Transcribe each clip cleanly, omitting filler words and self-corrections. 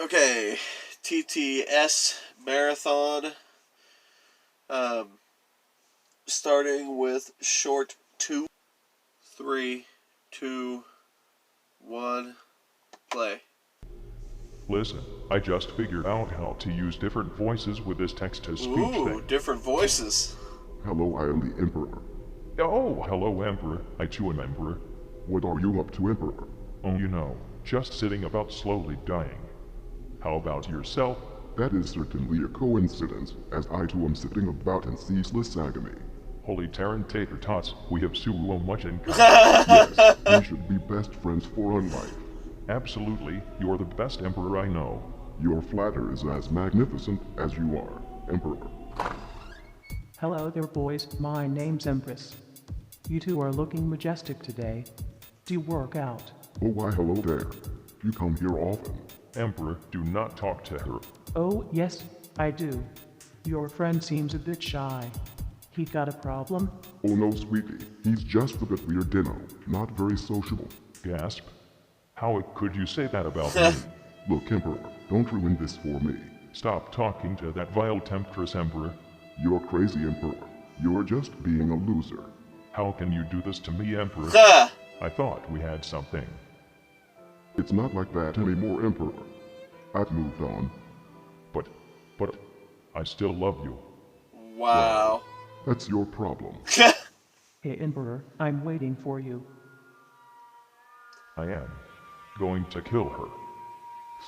Okay, TTS Mairithon. Starting with short 2. 3, 2, 1, play. Listen, I just figured out how to use different voices with this text-to-speech thing. Ooh, different voices. Hello, I am the Emperor. Oh, hello, Emperor. I too am Emperor. What are you up to, Emperor? Oh, you know, just sitting about slowly dying. How about yourself? That is certainly a coincidence, as I too am sitting about in ceaseless agony. Holy Terran Tater Tots, we have so much in common. Yes, we should be best friends for a life. Absolutely, you're the best Emperor I know. Your flatter is as magnificent as you are, Emperor. Hello there, boys. My name's Empress. You two are looking majestic today. Do you work out? Oh, why hello there. You come here often. Emperor, do not talk to her. Oh, yes, I do. Your friend seems a bit shy. He got a problem? Oh no, sweetie. He's just a bit weirdino, not very sociable. Gasp. How could you say that about me? Look, Emperor, don't ruin this for me. Stop talking to that vile temptress, Emperor. You're crazy, Emperor. You're just being a loser. How can you do this to me, Emperor? I thought we had something. It's not like that anymore, Emperor. I've moved on. But, I still love you. Wow. That's your problem. Hey, Emperor, I'm waiting for you. I am going to kill her.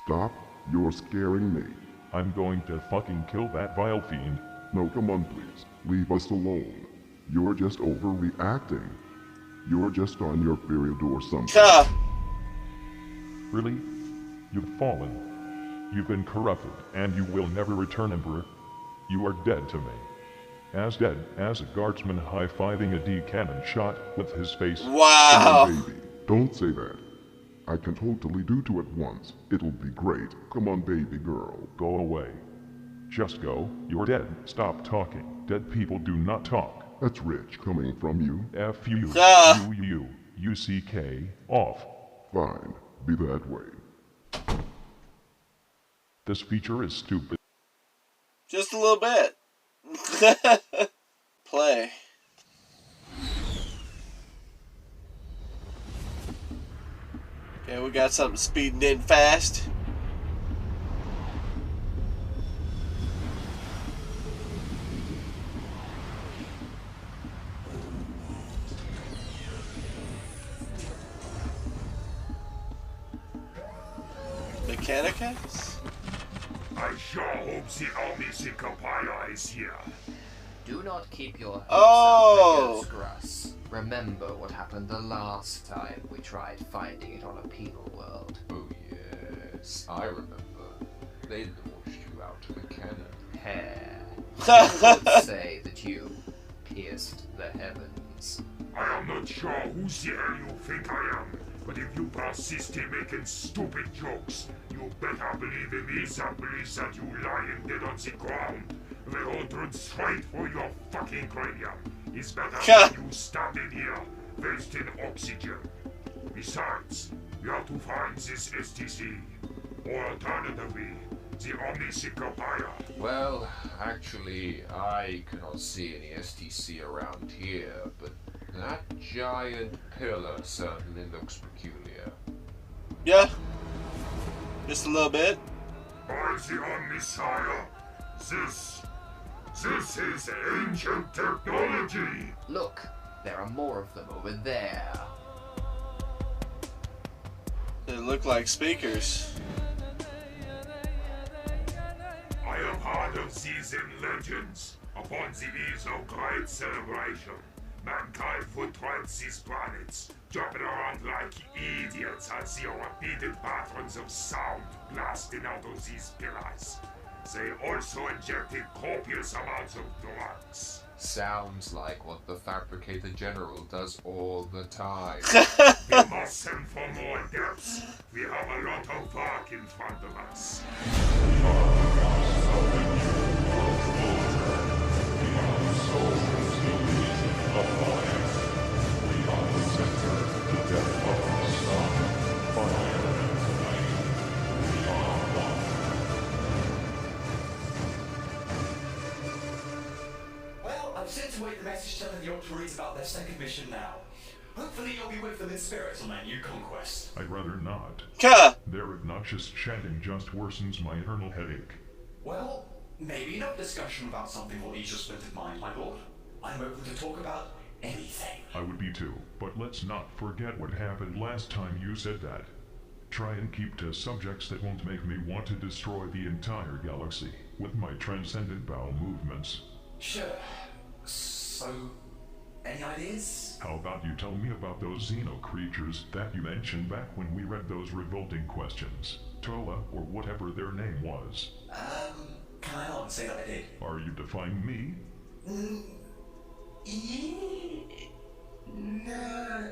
Stop. You're scaring me. I'm going to fucking kill that vile fiend. No, come on, please. Leave us alone. You're just overreacting. You're just on your period or something. Really? You've fallen. You've been corrupted, and you will never return, Emperor. You are dead to me. As dead as a guardsman high-fiving a D-cannon shot with his face. Wow. Come on, baby. Don't say that. I can totally do to it once. It'll be great. Come on, baby girl. Go away. Just go. You're dead. Stop talking. Dead people do not talk. That's rich coming from you. F you. U-C-K. Off. Fine. Be that way. This feature is stupid. Just a little bit. Play. Okay, we got something speeding in fast. Mechanicus? I sure hope the army Sycophile is here. Do not keep your hopes Oh. up, Grass. Remember what happened the last time we tried finding it on a penal world. Oh yes, I remember. They launched you out of a cannon. Hair. I would say that you pierced the heavens. I am not sure who the hell you think I am, but if you persist in making stupid jokes, you better believe in me, the police, that you lying dead on the ground. The road straight for your fucking cranium is better than you standing here, wasting oxygen. Besides, we have to find this STC, or alternatively, the Omnisicopia. Well, actually, I cannot see any STC around here, but that giant pillar certainly looks peculiar. Yeah. Just a little bit. By the Omnisire, this is ancient technology. Look, there are more of them over there. They look like speakers. I have heard of these in legends. Upon the eve of great celebration, mankind would tread these planets, jumping around like idiots as the repeated patterns of sound blasting out of these pillars. They also injected copious amounts of drugs. Sounds like what the Fabricator General does all the time. We must send for more depths. We have a lot of work in front of us. sent away the message telling the Ultramarines about their second mission now. Hopefully you'll be with them in spirit on their new conquest. I'd rather not. Huh. Their obnoxious chanting just worsens my eternal headache. Well, maybe no discussion about something will ease your splintered mind, my lord. I'm open to talk about anything. I would be too, but let's not forget what happened last time you said that. Try and keep to subjects that won't make me want to destroy the entire galaxy with my transcendent bowel movements. Sure. So, any ideas? How about you tell me about those Xeno creatures that you mentioned back when we read those revolting questions? Tola, or whatever their name was. Can I not say that I did? Are you defying me? No.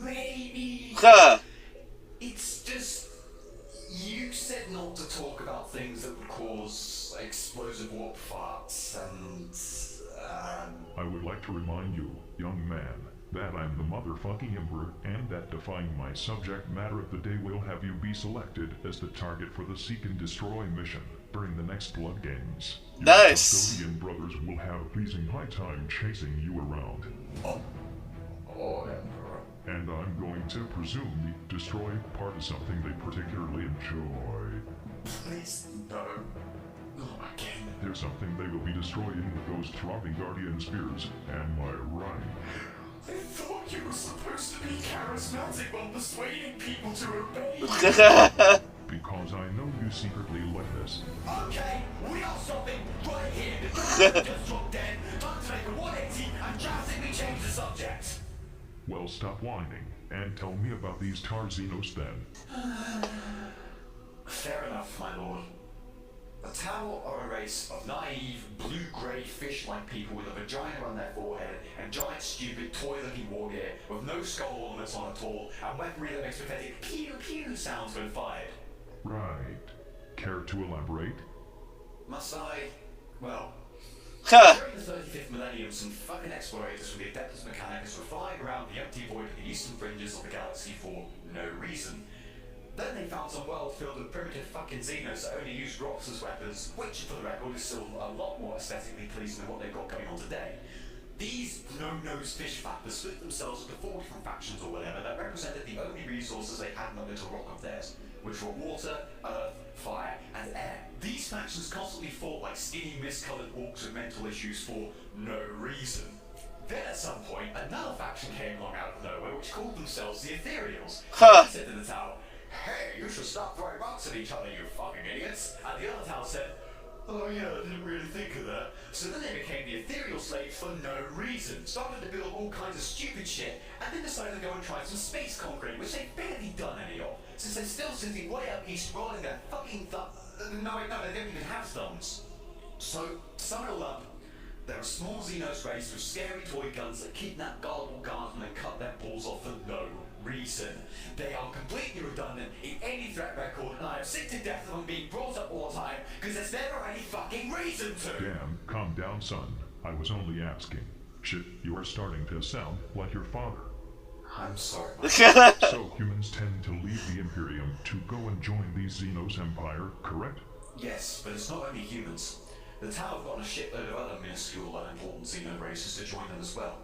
Maybe. Huh. It's just... You said not to talk about things that would cause explosive warp farts, and... I would like to remind you, young man, that I'm the motherfucking Emperor, and that defying my subject matter of the day will have you be selected as the target for the Seek and Destroy mission during the next Blood Games. Your Nice. custodian brothers will have a pleasing high time chasing you around. Oh, Emperor. And I'm going to presumably destroy part of something they particularly enjoy. Please, no. Not again. There's something they will be destroying with those throbbing guardian spears. Am I right? I thought you were supposed to be charismatic while persuading people to obey you. Because I know you secretly like this. Okay, we are stopping right here. The just dropped dead. Time to make a 180 and drastically change the subject. Well, stop whining, and tell me about these Tarzinos then. Fair enough, my lord. The Tau are a race of naive, blue-grey fish-like people with a vagina on their forehead and giant, stupid, toy-looking war gear with no skull ornaments on at all and weaponry that makes pathetic pew-pew sounds when fired. Right. Care to elaborate? Must I? Well... Huh. During the 35th millennium, some fucking explorators from the Adeptus Mechanicus were flying around the empty void of the eastern fringes of the galaxy for no reason. Then they found some world filled with primitive fucking Xenos that only used rocks as weapons, which, for the record, is still a lot more aesthetically pleasing than what they've got going on today. These no-nose fish flappers split themselves into 4 different factions or whatever that represented the only resources they had in that little rock of theirs, which were water, earth, fire, and air. These factions constantly fought like skinny, mist-coloured orcs with mental issues for no reason. Then at some point, another faction came along out of nowhere which called themselves the Ethereals. Huh. They said to the Tau, "Hey, you should stop throwing rocks at each other, you fucking idiots." And the other Tau said, "Oh yeah, I didn't really think of that." So then they became the ethereal slaves for no reason, started to build all kinds of stupid shit, and then decided to go and try some space conquering, which they've barely done any of, since they're still sitting way up east rolling their fucking no, wait, no, they don't even have thumbs. So, to sum it all up, they're a small Xenos race with scary toy guns that kidnap gullible guardsmen and cut their balls off for no reason. They are completely redundant in any threat record, and I am sick to death of them being brought up all the time, because there's never any fucking reason to! Damn, calm down, son. I was only asking. Shit, you are starting to sound like your father. I'm sorry. So humans tend to leave the Imperium to go and join the Xenos Empire, correct? Yes, but it's not only humans. The Tau have gotten a shitload of other minuscule and important Xeno races to join them as well.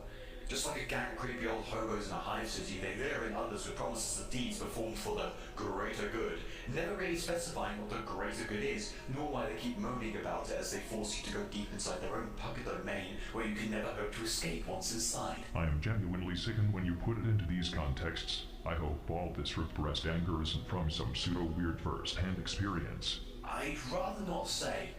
Just like a gang of creepy old hobos in a hive city, they lure in others with promises of deeds performed for the greater good, never really specifying what the greater good is, nor why they keep moaning about it as they force you to go deep inside their own pocket domain, where you can never hope to escape once inside. I am genuinely sickened when you put it into these contexts. I hope all this repressed anger isn't from some pseudo-weird first-hand experience. I'd rather not say.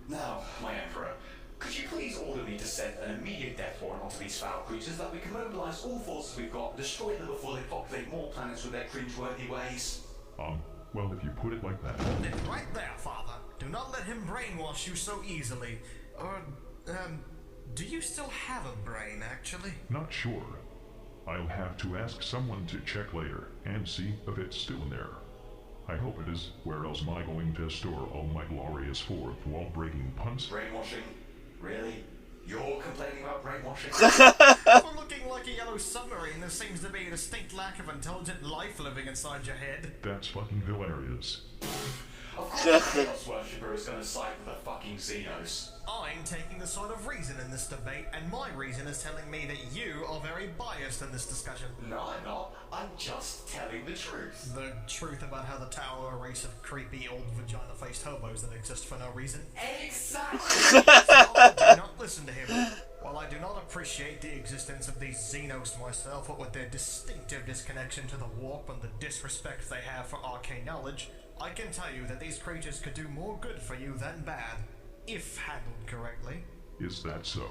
Now, my Emperor, could you please order me to send an immediate death warrant onto these foul creatures that we can mobilize all forces we've got and destroy them before they populate more planets with their cringeworthy ways? Well, if you put it like that... Hold it right there, Father. Do not let him brainwash you so easily. Or, do you still have a brain, actually? Not sure. I'll have to ask someone to check later and see if it's still in there. I hope it is. Where else am I going to store all my glorious fourth wall-breaking punts? Brainwashing? Really? You're complaining about brainwashing? For looking like a yellow submarine, there seems to be a distinct lack of intelligent life living inside your head. That's fucking hilarious. Of course the Chaos Worshipper is gonna side with the fucking Xenos. I'm taking the side of reason in this debate, and my reason is telling me that you are very biased in this discussion. No, I'm not. I'm just telling the truth. The truth about how the Tower are a race of creepy old vagina-faced hobos that exist for no reason? Exactly! Do not listen to him. While I do not appreciate the existence of these Xenos myself, what with their distinctive disconnection to the warp and the disrespect they have for arcane knowledge, I can tell you that these creatures could do more good for you than bad, if handled correctly. Is that so?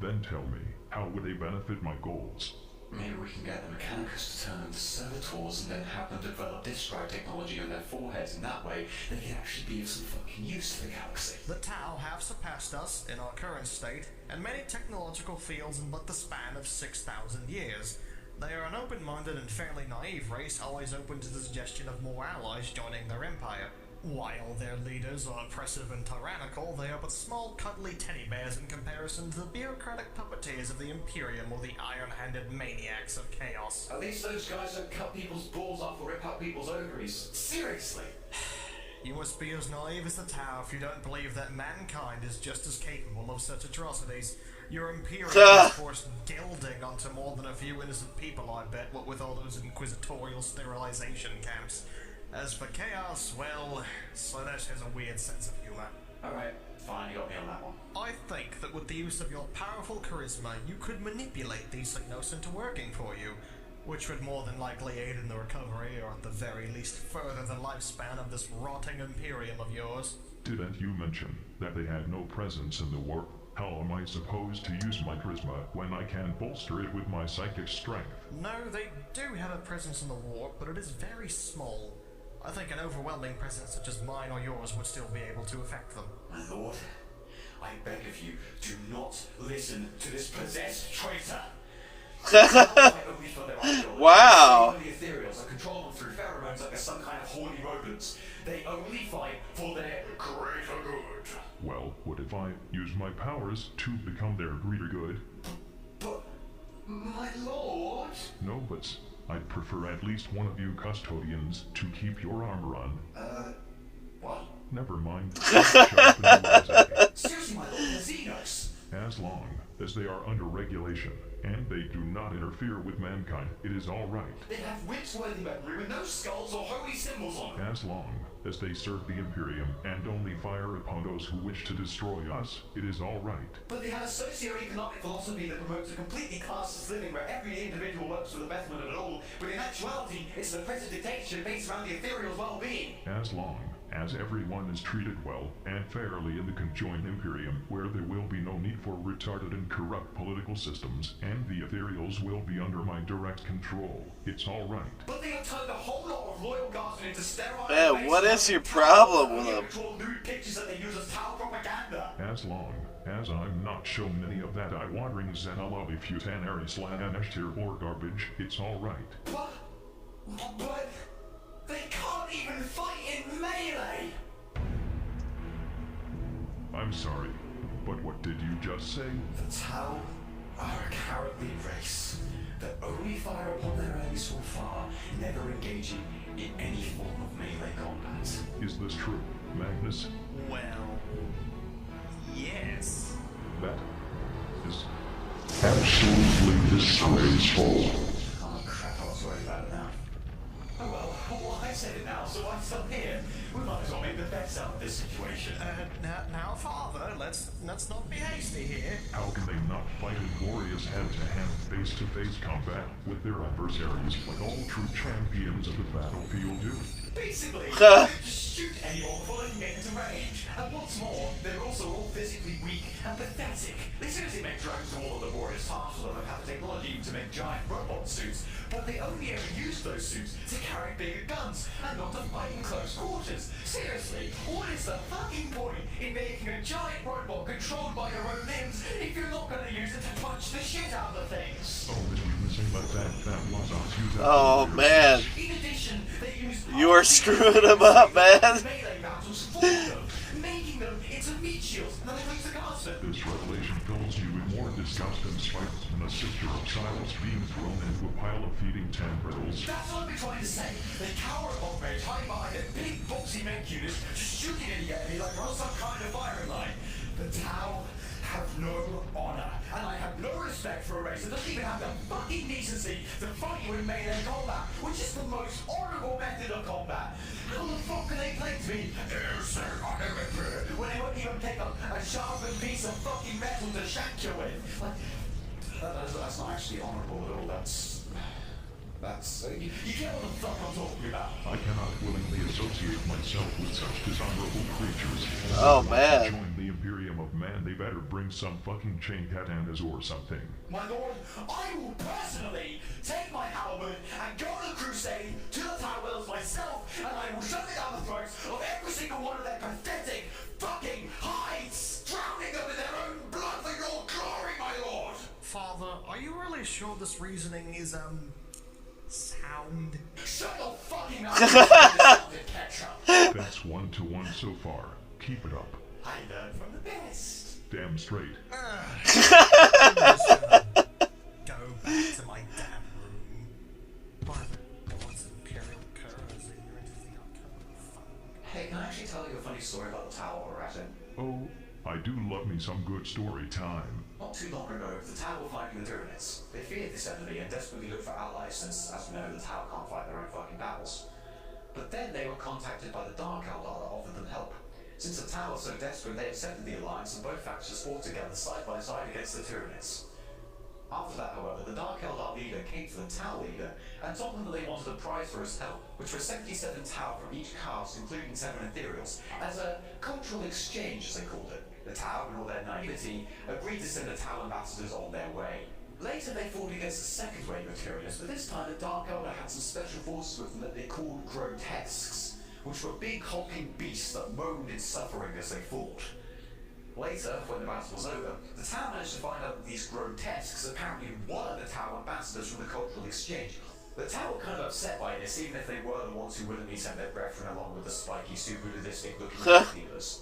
Then tell me, how would they benefit my goals? Maybe we can get the Mechanicus to turn them into servitors and then have them develop disk drive technology on their foreheads, and that way they can actually be of some fucking use to the galaxy. The Tau have surpassed us in our current state, and many technological fields in but the span of 6,000 years. They are an open-minded and fairly naive race, always open to the suggestion of more allies joining their empire. While their leaders are oppressive and tyrannical, they are but small, cuddly teddy bears in comparison to the bureaucratic puppeteers of the Imperium or the iron-handed maniacs of chaos. At least those guys don't cut people's balls off or rip out people's ovaries. Seriously! You must be as naive as the Tau if you don't believe that mankind is just as capable of such atrocities. Your Imperium is forced gilding onto more than a few innocent people, I bet, what with all those inquisitorial sterilization camps. As for chaos, well, Slanesh has a weird sense of humor. Alright, fine, you got me on that one. I think that with the use of your powerful charisma, you could manipulate these Xenos into working for you, which would more than likely aid in the recovery, or at the very least further the lifespan of this rotting Imperium of yours. Didn't you mention that they had no presence in the warp? How am I supposed to use my charisma when I can bolster it with my psychic strength? No, they do have a presence in the warp, but it is very small. I think an overwhelming presence such as mine or yours would still be able to affect them. My lord, I beg of you, do not listen to this possessed traitor. Wow. The ethereals are controlled through pheromones like they're some kind of horny rodents. They only fight for their greater good. Well, what if I use my powers to become their greater good? But, my lord... No buts. I'd prefer at least one of you custodians to keep your armor on. What? Never mind. Sharpen your eyes. Seriously, my lord, the Xenos! As long as they are under regulation, and they do not interfere with mankind, it is all right. They have winch-worthy weaponry with no skulls or holy symbols on them. As long as they serve the Imperium and only fire upon those who wish to destroy us, it is all right. But they have a socio-economic philosophy that promotes a completely classless living where every individual works for the betterment of it all, but in actuality, it's an oppressive dictatorship based around the ethereal's well-being. As long as everyone is treated well and fairly in the conjoined Imperium, where there will be no need for retarded and corrupt political systems, and the ethereals will be under my direct control, it's all right. But they have turned a whole lot of loyal guardsmen into sterile... Man, what is your problem with them? Nude pictures that they use as Tau propaganda. As long as I'm not shown any of that eye-watering Xenoloby futanary slash-tier or garbage, it's all right. But... they can't even fight in melee! I'm sorry, but what did you just say? The Tau are a cowardly race that only fire upon their enemies from far, never engaging in any form of melee combat. Is this true, Magnus? Well... yes. That is Absolutely disgraceful. Oh crap, I was worried about it now. Oh well, I said it now, so I'm still here. We might as well make the best out of this situation. Now, Father, let's not be hasty here. How can they not fight in glorious hand-to-hand, face-to-face combat with their adversaries like all true champions of the battlefield do? Basically, just shoot anyone before they can get into range. And what's more, they're also all physically weak and pathetic. They seriously make drones do all the laborious tasks for them and have the technology to make giant robot suits, but they only ever use those suits to carry bigger guns and not to fight in close quarters. Seriously, what is the fucking point in making a giant robot controlled by your own limbs if you're not going to use it to punch the shit out of the things? Oh, did we missing like that was us use that. Oh man, In addition, they use you are screwing them up, man. melee battles for them, making them into meat shields and then they lose the guardsmen. This revelation fills you with more disgust and spite and a sister of Silas being thrown into a pile of feeding tendrils. That's what I've been trying to say. They cower above me, hide behind a big boxy mech unit, just shooting at me like we're on some kind of firing line. The Tau have no honor, and I have no respect for a race that doesn't even have the fucking decency to fight you in melee combat, which is the most honorable method of combat. How the fuck can they play to me? When they won't even pick up a sharpened piece of fucking metal to shank you with. Like, that's not actually honorable at all. That's you get what the fuck I'm talking about. I cannot willingly associate myself with such dishonorable creatures. Oh, If man. I join the Imperium of Man, they better bring some fucking chain katanas or something. My lord, I will personally take my halberd and go on a crusade to the Tower Wells myself, and I will shove it down the throats of every single one of their pathetic fucking hides, drowning them in their own blood for your glory, my lord! Father, are you really sure this reasoning is, sound? Shut your fucking mouth, you ketchup! That's 1-to-1 so far. Keep it up. I learned from the best. Damn straight. Go back to my damn room. By the gods, Imperial curs, ignorant is the outcome of fun. Hey, can I actually tell you a funny story about the tower we're at in? Oh, I do love me some good story time. Not too long ago, the Tower were fighting the Tyranids. They feared this enemy and desperately looked for allies since, as we know, the Tower can't fight their own fucking battles. But then they were contacted by the Dark Eldar that offered them help. Since the Tower was so desperate, they accepted the alliance and both factions fought together side by side against the Tyranids. After that, however, the Dark Eldar leader came to the Tower leader and told them that they wanted a prize for his help, which was 77 Tau from each caste, including 7 Ethereals, as a cultural exchange, as they called it. The Tau, in all their naivety, agreed to send the Tau ambassadors on their way. Later, they fought against the second wave of Tyranids, but this time the Dark Elder had some special forces with them that they called grotesques, which were big hulking beasts that moaned in suffering as they fought. Later, when the battle was over, the Tau managed to find out that these grotesques apparently were the Tau ambassadors from the cultural exchange. The Tau were kind of upset by this, even if they were the ones who willingly sent their brethren along with the spiky, super sadistic looking dealers.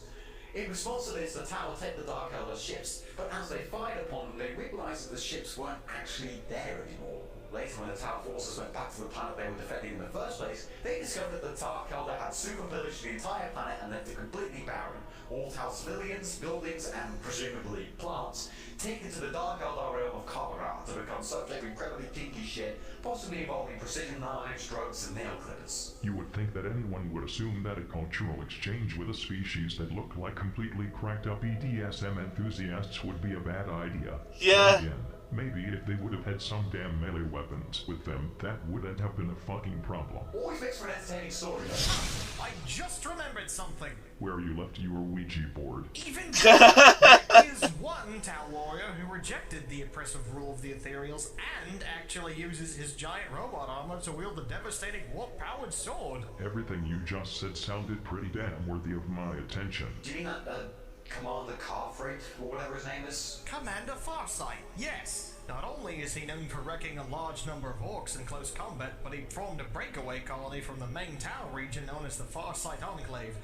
In response to this, the Tau would take the Dark Elder ships, but as they fired upon them, they realised that the ships weren't actually there anymore. Later, when the Tau forces went back to the planet they were defending in the first place, they discovered that the Dark Elder had super pillaged the entire planet and left it completely barren. All Tau civilians, buildings, and presumably plants taken to the Dark Eldar realm of Khabaran to become subject to incredibly kinky shit, possibly involving precision knives, drugs, and nail clippers. You would think that anyone would assume that a cultural exchange with a species that looked like completely cracked up BDSM enthusiasts would be a bad idea. Yeah. Again, maybe if they would have had some damn melee weapons with them, that wouldn't have been a fucking problem. Always makes for an entertaining story, though. I just remembered something. Where you left your Ouija board. Even there is one Tau warrior who rejected the oppressive rule of the Ethereals and actually uses his giant robot armor to wield the devastating warp-powered sword. Everything you just said sounded pretty damn worthy of my attention. Do you mean that, Commander Carfreight, or whatever his name is? Commander Farsight, yes. Not only is he known for wrecking a large number of orcs in close combat, but he formed a breakaway colony from the main Tau region known as the Farsight Enclave.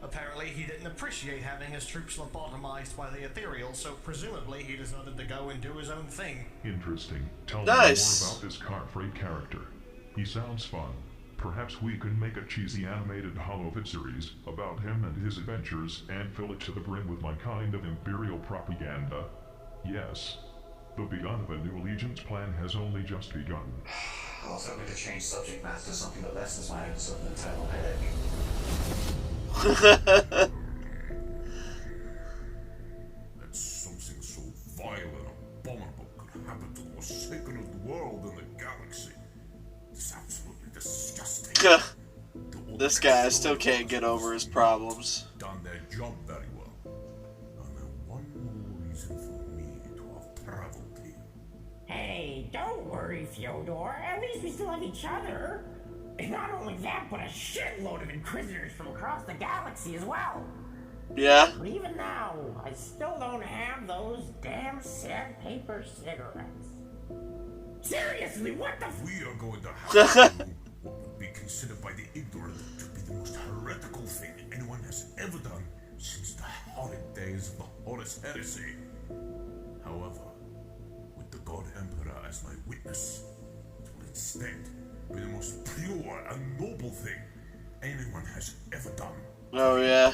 Apparently, he didn't appreciate having his troops lobotomized by the Ethereals, so presumably he decided to go and do his own thing. Interesting. Tell Nice. me more about this Carfreight character. He sounds fun. Perhaps we could make a cheesy animated holovid series about him and his adventures and fill it to the brim with my kind of imperial propaganda. Yes. The begun of a new allegiance plan has only just begun. I was hoping to change subject matter to something that lessens my own sort of internal headache. That something so vile and abominable could happen to the most sacred world in the galaxy. It's absolutely disgusting. This guy still can't get over his problems. Done their job very well. And then one more reason for me to have traveled here. Hey, don't worry, Fyodor. At least we still have each other. And not only that, but a shitload of Inquisitors from across the galaxy as well. Yeah? But even now, I still don't have those damn sandpaper cigarettes. Seriously, what the We are going to have to do what would be considered by the ignorant to be the most heretical thing anyone has ever done since the horrid days of the Horus Heresy. However, with the God Emperor as my witness. It will instead be the most pure and noble thing anyone has ever done. Oh, yeah.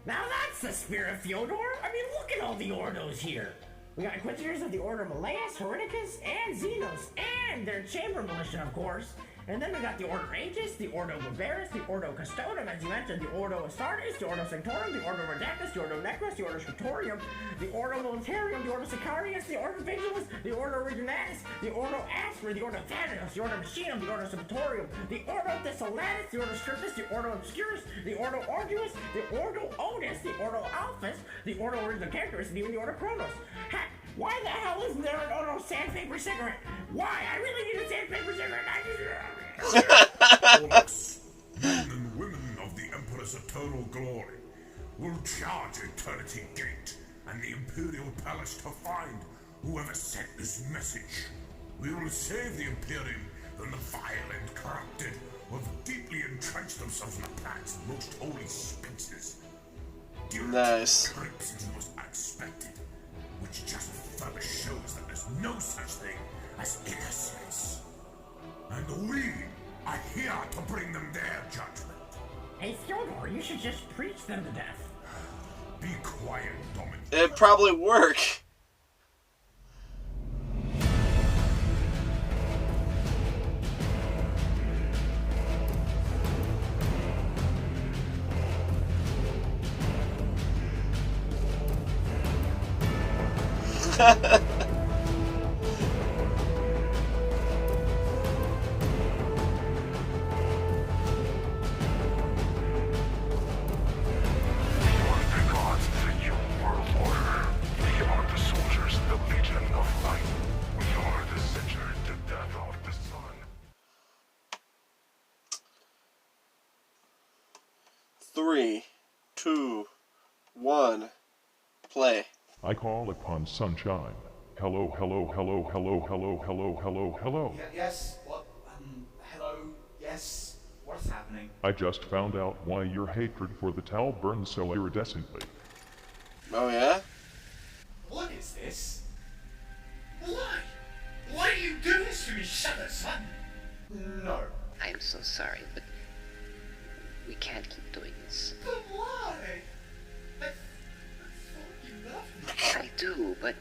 Now that's the spirit, Fyodor. I mean, look at all the Ordos here. We got Inquisitors of the Order Malleus, Hereticus, and Xenos, and their Chamber Militia, of course. And then we got the Ordo Aegis, the Ordo Barbarus, the Ordo Custodum, as you mentioned, the Ordo Astartes, the Ordo Sanctorum, the Ordo Redactus, the Ordo Necros, the Ordo Scriptorium, the Ordo Militarium, the Ordo Sicarius, the Ordo Vigilis, the Ordo Originatus, the Ordo Aspera, the Ordo Thanatos, the Ordo Machinum, the Ordo Sepultorium, the Ordo Thessalatus, the Ordo Scriptus, the Ordo Obscurus, the Ordo Arduus, the Ordo Otis, the Ordo Alphus, the Ordo Characterus, and even the Ordo Chronos. Heck, why the hell isn't there an Ordo Sandpaper Cigarette? Why? I really need a Sandpaper Cigarette. Ordos, men and women of the Emperor's eternal glory, will charge Eternity Gate and the Imperial Palace to find whoever sent this message. We will save the Imperium from the vile and corrupted who have deeply entrenched themselves in the planet's most holy spaces. Nice. Creeps into the most unexpected, which just further shows that there's no such thing as innocence. And we are here to bring them their judgment. Hey, Fyodor, you should just preach them to death. Be quiet, Dominic. It'd probably work. Three, two, one, play. I call upon sunshine. Hello, hello, hello, hello, hello, hello, hello, hello. Yes, what? Hello? Yes? What's happening? I just found out why your hatred for the Tal burns so iridescently. Oh, yeah? What is this? Why? Why do you do this to each other, son? No. I'm so sorry, but we can't keep doing this. But why? I thought you loved me. I do, but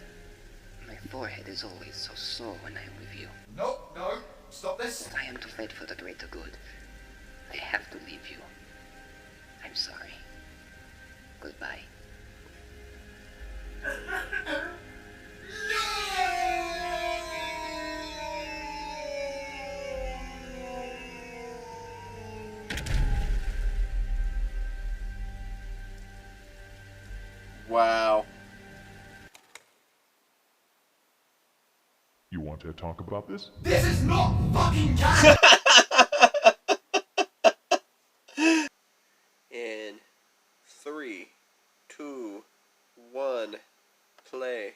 my forehead is always so sore when I'm with you. No, no, stop this. I am to fight for the greater good. I have to leave you. I'm sorry. Goodbye. Wow. You want to talk about this? This is not fucking canon! In 3, 2, 1, play.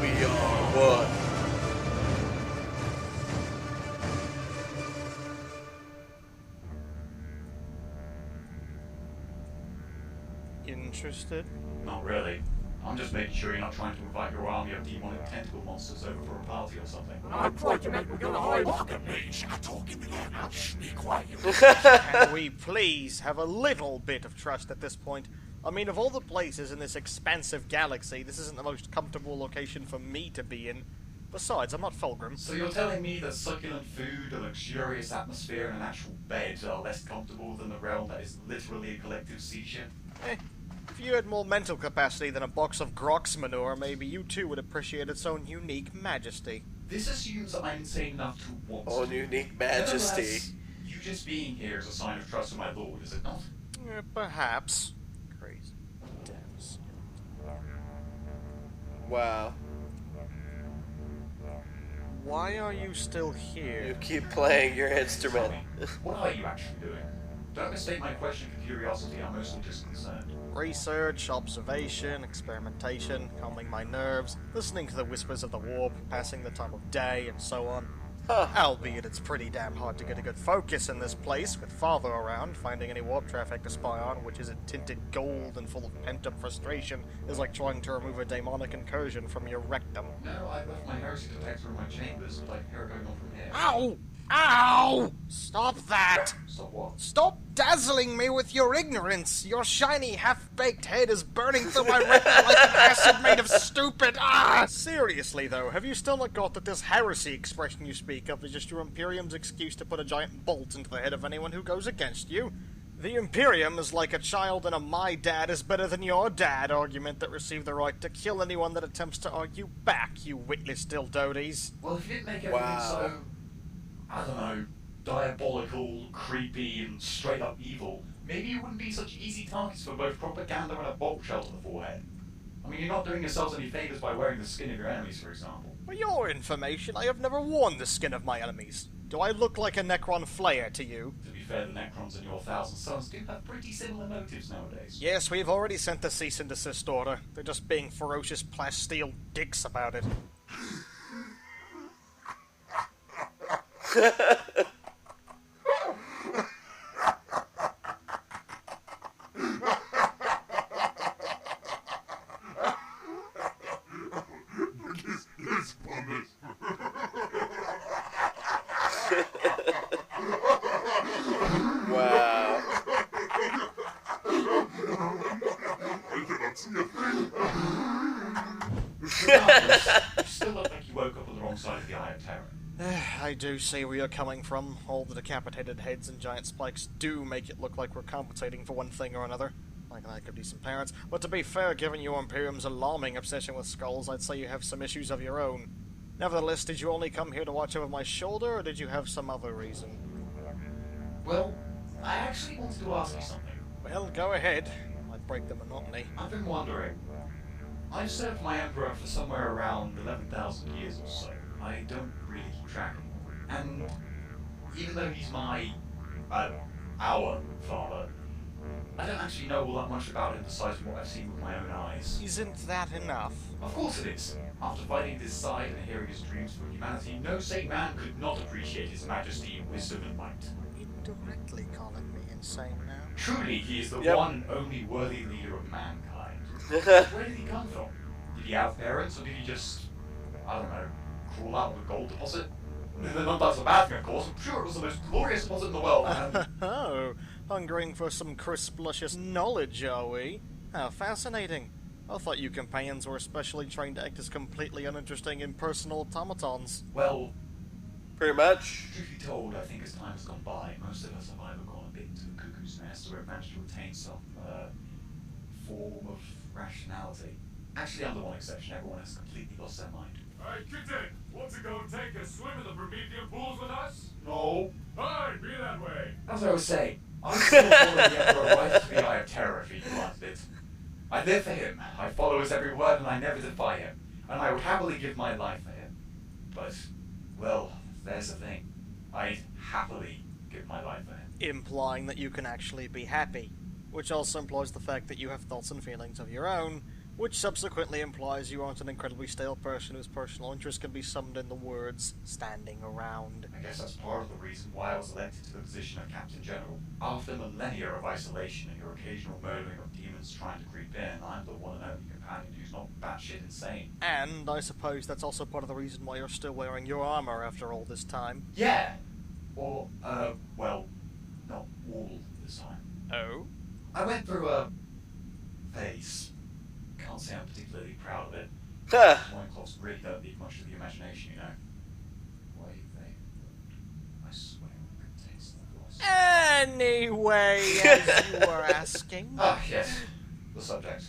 We are one. Interested? Not really. I'm just making sure you're not trying to invite your army of demonic tentacle monsters over for a party or something. I'm trying to make me go to high rocket mage. I told him I'll sneak quiet. Can we please have a little bit of trust at this point? I mean, of all the places in this expansive galaxy, this isn't the most comfortable location for me to be in. Besides, I'm not Fulgrim. So you're telling me that succulent food, a luxurious atmosphere, and an actual bed are less comfortable than the realm that is literally a collective seizure? If you had more mental capacity than a box of Grox manure, maybe you too would appreciate its own unique majesty. This assumes that I'm insane enough to want Oh, to. unique majesty. Nevertheless, you just being here is a sign of trust in my lord, is it not? Perhaps. Crazy. Damn. Wow. Why are you still here? You keep playing your instrument. What are you actually doing? Don't mistake my question for curiosity, I'm mostly just concerned. Research, observation, experimentation, calming my nerves, listening to the whispers of the warp, passing the time of day, and so on. Albeit it's pretty damn hard to get a good focus in this place, with Father around. Finding any warp traffic to spy on, which isn't tinted gold and full of pent-up frustration, is like trying to remove a demonic incursion from your rectum. No, I left my heresy detector in my chambers, but I can hear it going on from here. Ow! Ow! Stop that! Stop what? Stop dazzling me with your ignorance! Your shiny, half-baked head is burning through my retina like an acid made of stupid... Ah! Seriously, though, have you still not got that this heresy expression you speak of is just your Imperium's excuse to put a giant bolt into the head of anyone who goes against you? The Imperium is like a child in a my dad is better than your dad argument that received the right to kill anyone that attempts to argue back, you witless dildoties. Well, if you didn't make everything so... I don't know, diabolical, creepy, and straight up evil, maybe you wouldn't be such easy targets for both propaganda and a bolt shell to the forehead. I mean, you're not doing yourselves any favours by wearing the skin of your enemies, for example. For your information, I have never worn the skin of my enemies. Do I look like a Necron Flayer to you? To be fair, the Necrons in your Thousand Sons do have pretty similar motives nowadays. Yes, we've already sent the cease and desist order. They're just being ferocious plasteel dicks about it. Wow. You still look like you woke up on the wrong side of the Eye of Terror. I do see where you're coming from. All the decapitated heads and giant spikes do make it look like we're compensating for one thing or another. Like lack of decent parents. But to be fair, given your Imperium's alarming obsession with skulls, I'd say you have some issues of your own. Nevertheless, did you only come here to watch over my shoulder, or did you have some other reason? Well, I actually wanted to ask you something. Well, go ahead. I'd break the monotony. I've been wondering. I've served my Emperor for somewhere around 11,000 years or so. I don't really keep track anymore. And even though he's our father, I don't actually know all that much about him besides what I've seen with my own eyes. Isn't that enough? Of course it is. After fighting this side and hearing his dreams for humanity, no sane man could not appreciate his majesty, wisdom, and might. Indirectly calling me insane now. Truly, he is the one only worthy leader of mankind. Where did he come from? Did he have parents, or did he just, I don't know, crawl out of a gold deposit? Not that's a bad thing, of course. I'm sure it was the most glorious deposit in the world. Oh, hungering for some crisp, luscious knowledge, are we? How fascinating. I thought you companions were especially trained to act as completely uninteresting impersonal automatons. Well, pretty much. Truth be told, I think as time has gone by, most of us have either gone a bit into the cuckoo's nest or have managed to retain some form of rationality. Actually, under one exception, everyone has completely lost their mind. Hey, kitten, want to go and take a swim in the Promethean pools with us? No. Hey, be that way. As I was saying, I'm still following the Emperor right to the Eye of Terror if he wanted it. I live for him, I follow his every word, and I never defy him. And I would happily give my life for him. But, well, there's the thing. I'd happily give my life for him. Implying that you can actually be happy. Which also implies the fact that you have thoughts and feelings of your own, which subsequently implies you aren't an incredibly stale person whose personal interest can be summed in the words, standing around. I guess that's part of the reason why I was elected to the position of Captain General. After millennia of isolation and your occasional murdering of demons trying to creep in, I'm the one and only companion who's not batshit insane. And I suppose that's also part of the reason why you're still wearing your armor after all this time. Yeah! Or, well, not all this time. Oh? I went through a phase. Can't say I'm particularly proud of it. Loincloths really don't leave much to the imagination, you know. Why they would. I swear I could taste the voice. Anyway, as you were asking. Ah, yes. The subject.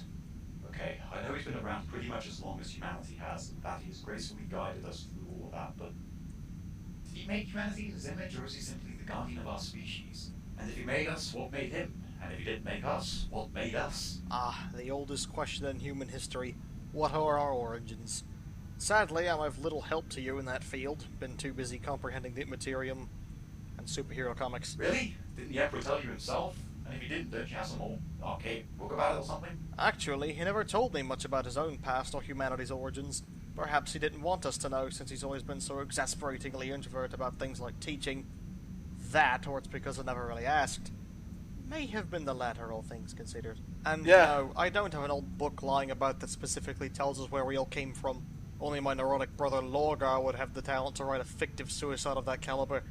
Okay, I know he's been around pretty much as long as humanity has, and that he has gracefully guided us through all of that, but did he make humanity in his image, or is he simply the guardian of our species? And if he made us, what made him? And if he didn't make us, what made us? Ah, the oldest question in human history. What are our origins? Sadly, I'm of little help to you in that field. Been too busy comprehending the Materium and superhero comics. Really? Didn't the Emperor tell you himself? And if he didn't, don't you have some old arcade book about it or something? Actually, he never told me much about his own past or humanity's origins. Perhaps he didn't want us to know, since he's always been so exasperatingly introverted about things like teaching. That, or it's because I never really asked. May have been the latter, all things considered. And no, I don't have an old book lying about that specifically tells us where we all came from. Only my neurotic brother Lorgar would have the talent to write a fictive suicide of that caliber.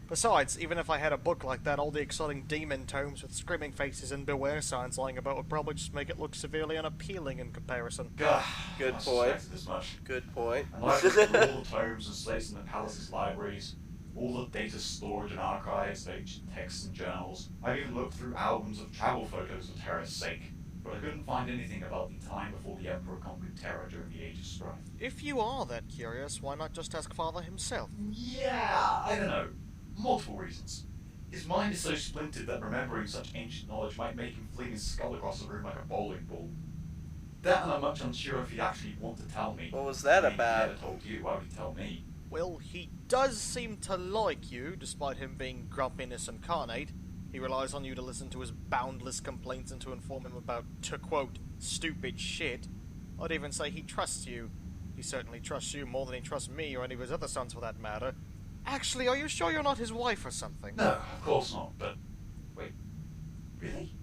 Besides, even if I had a book like that, all the exciting demon tomes with screaming faces and beware signs lying about would probably just make it look severely unappealing in comparison. Good point. As much. Good point. And I've looked through all the tomes and slates in the palace's libraries, all the data storage and archives of ancient texts and journals. I've even looked through albums of travel photos for Terra's sake, but I couldn't find anything about the time before the Emperor conquered Terra during the Age of Strife. If you are that curious, why not just ask Father himself? Yeah, I don't know. Multiple reasons. His mind is so splintered that remembering such ancient knowledge might make him fling his skull across the room like a bowling ball. That, and I'm much unsure if he'd actually want to tell me. What was that about? If he never told you, why would he tell me? Well, he does seem to like you, despite him being grumpiness incarnate. He relies on you to listen to his boundless complaints and to inform him about, to quote, stupid shit. I'd even say he trusts you. He certainly trusts you more than he trusts me or any of his other sons for that matter. Actually, are you sure you're not his wife or something? No, of course not, but... Wait, really?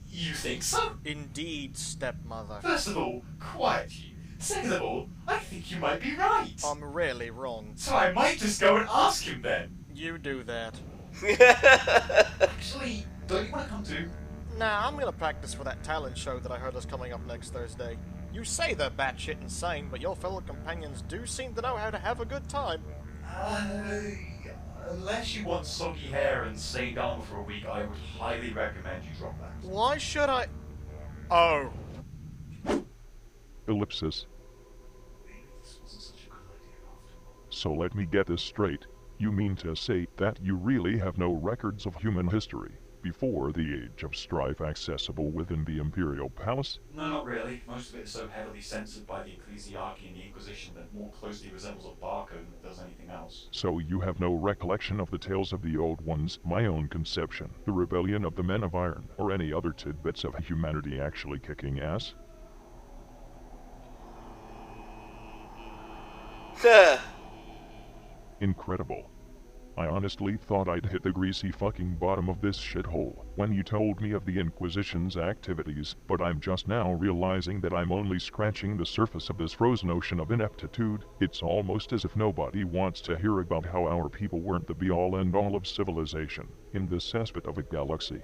You think so? Indeed, stepmother. First of all, quiet you. Second of all, I think you might be right. I'm really wrong. So I might just go and ask him then. You do that. Actually, don't you want to come too? Nah, I'm gonna practice for that talent show that I heard is coming up next Thursday. You say they're batshit insane, but your fellow companions do seem to know how to have a good time. Unless you want soggy hair and stay down for a week, I would highly recommend you drop that. Why should I... Oh. Ellipsis. Maybe this wasn't such a good idea after all. So let me get this straight. You mean to say that you really have no records of human history before the Age of Strife accessible within the Imperial Palace? No, not really. Most of it is so heavily censored by the Ecclesiarchy and the Inquisition that more closely resembles a barcode than it does anything else. So you have no recollection of the tales of the old ones, my own conception, the rebellion of the Men of Iron, or any other tidbits of humanity actually kicking ass? Incredible. I honestly thought I'd hit the greasy fucking bottom of this shithole when you told me of the Inquisition's activities, but I'm just now realizing that I'm only scratching the surface of this frozen ocean of ineptitude. It's almost as if nobody wants to hear about how our people weren't the be-all and all of civilization in this cesspit of a galaxy.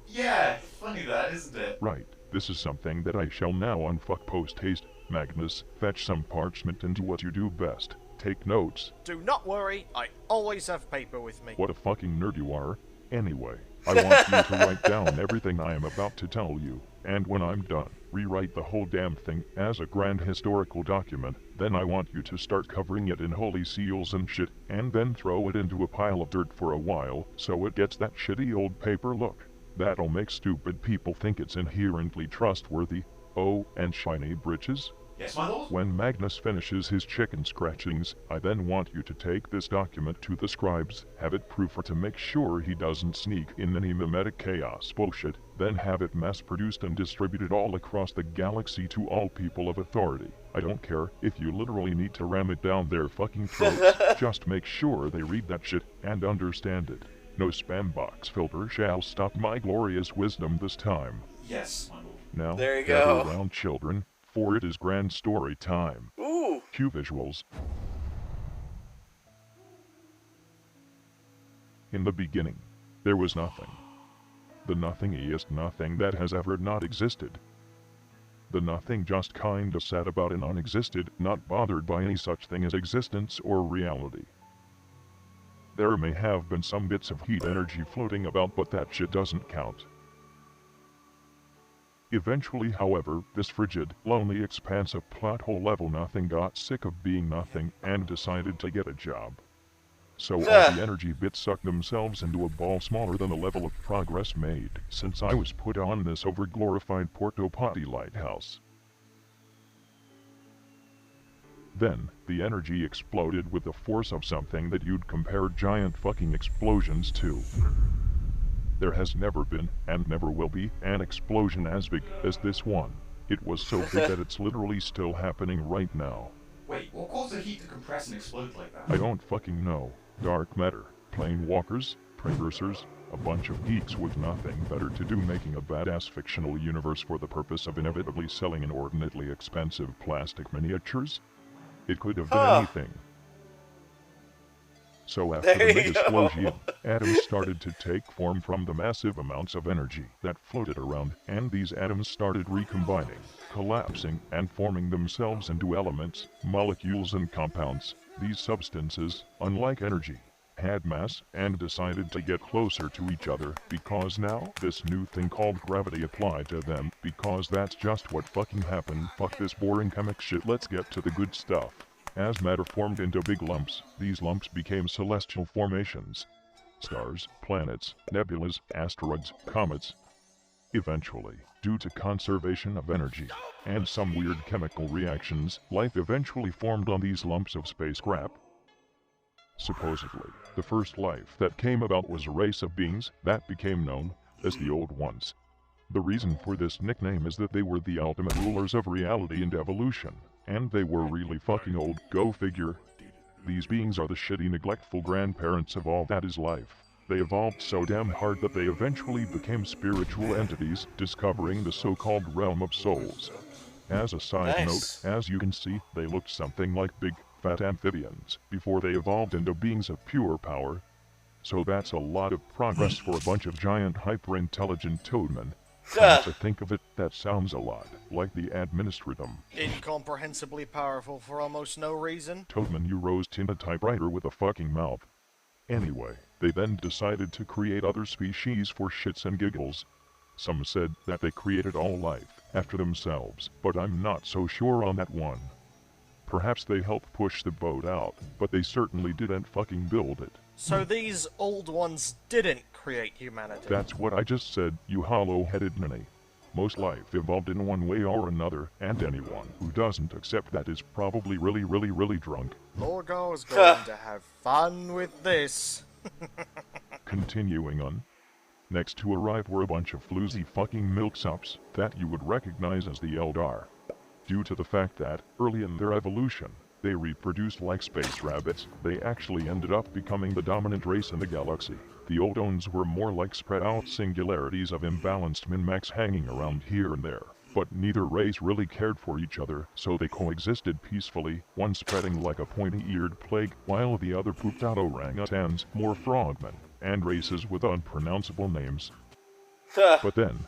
Yeah, funny that, isn't it? Right. This is something that I shall now unfuck post-haste. Magnus, fetch some parchment and do what you do best. Take notes. Do not worry, I always have paper with me. What a fucking nerd you are. Anyway, I want you to write down everything I am about to tell you, and when I'm done, rewrite the whole damn thing as a grand historical document. Then I want you to start covering it in holy seals and shit, and then throw it into a pile of dirt for a while, so it gets that shitty old paper look. That'll make stupid people think it's inherently trustworthy. Oh, and shiny britches? Yes, my lord? When Magnus finishes his chicken scratchings, I then want you to take this document to the scribes, have it proofed to make sure he doesn't sneak in any mimetic chaos bullshit, then have it mass-produced and distributed all across the galaxy to all people of authority. I don't care if you literally need to ram it down their fucking throats, just make sure they read that shit and understand it. No spam box filter shall stop my glorious wisdom this time. Yes, my lord. Now, there you gather go. around, children, for it is grand story time. Ooh. Cue visuals. In the beginning, there was nothing. The nothingiest nothing that has ever not existed. The nothing just kinda sat about and unexisted, not bothered by any such thing as existence or reality. There may have been some bits of heat energy floating about, but that shit doesn't count. Eventually, however, this frigid, lonely expanse of plot hole level nothing got sick of being nothing and decided to get a job. So all the energy bits sucked themselves into a ball smaller than the level of progress made since I was put on this overglorified Porto Potty lighthouse. Then, the energy exploded with the force of something that you'd compare giant fucking explosions to. There has never been, and never will be, an explosion as big as this one. It was so big that it's literally still happening right now. Wait, what caused the heat to compress and explode like that? I don't fucking know. Dark matter, plane walkers, precursors, a bunch of geeks with nothing better to do making a badass fictional universe for the purpose of inevitably selling inordinately expensive plastic miniatures? It could have been anything. So after the big explosion, atoms started to take form from the massive amounts of energy that floated around, and these atoms started recombining, collapsing, and forming themselves into elements, molecules, and compounds. These substances, unlike energy, had mass and decided to get closer to each other because now this new thing called gravity applied to them, because that's just what fucking happened. Fuck this boring comic shit, let's get to the good stuff. As matter formed into big lumps, these lumps became celestial formations. Stars, planets, nebulas, asteroids, comets. Eventually, due to conservation of energy and some weird chemical reactions, life eventually formed on these lumps of space crap. Supposedly, the first life that came about was a race of beings that became known as the Old Ones. The reason for this nickname is that they were the ultimate rulers of reality and evolution, and they were really fucking old, go figure. These beings are the shitty, neglectful grandparents of all that is life. They evolved so damn hard that they eventually became spiritual entities, discovering the so-called realm of souls. As a side note, as you can see, they looked something like big, fat amphibians before they evolved into beings of pure power. So that's a lot of progress for a bunch of giant hyper-intelligent toadmen. Come to think of it, that sounds a lot like the administratum. Incomprehensibly powerful for almost no reason. Toadman, you rose in a typewriter with a fucking mouth. Anyway, they then decided to create other species for shits and giggles. Some said that they created all life after themselves, but I'm not so sure on that one. Perhaps they helped push the boat out, but they certainly didn't fucking build it. So these old ones didn't create humanity? That's what I just said, you hollow-headed ninny. Most life evolved in one way or another, and anyone who doesn't accept that is probably really drunk. Lorgar's going to have fun with this. Continuing on. Next to arrive were a bunch of floozy fucking milksops that you would recognize as the Eldar. Due to the fact that, early in their evolution, they reproduced like space rabbits, they actually ended up becoming the dominant race in the galaxy. The Old Ones were more like spread out singularities of imbalanced min-max hanging around here and there. But neither race really cared for each other, so they coexisted peacefully, one spreading like a pointy-eared plague, while the other pooped out orangutans, more frogmen, and races with unpronounceable names. But then,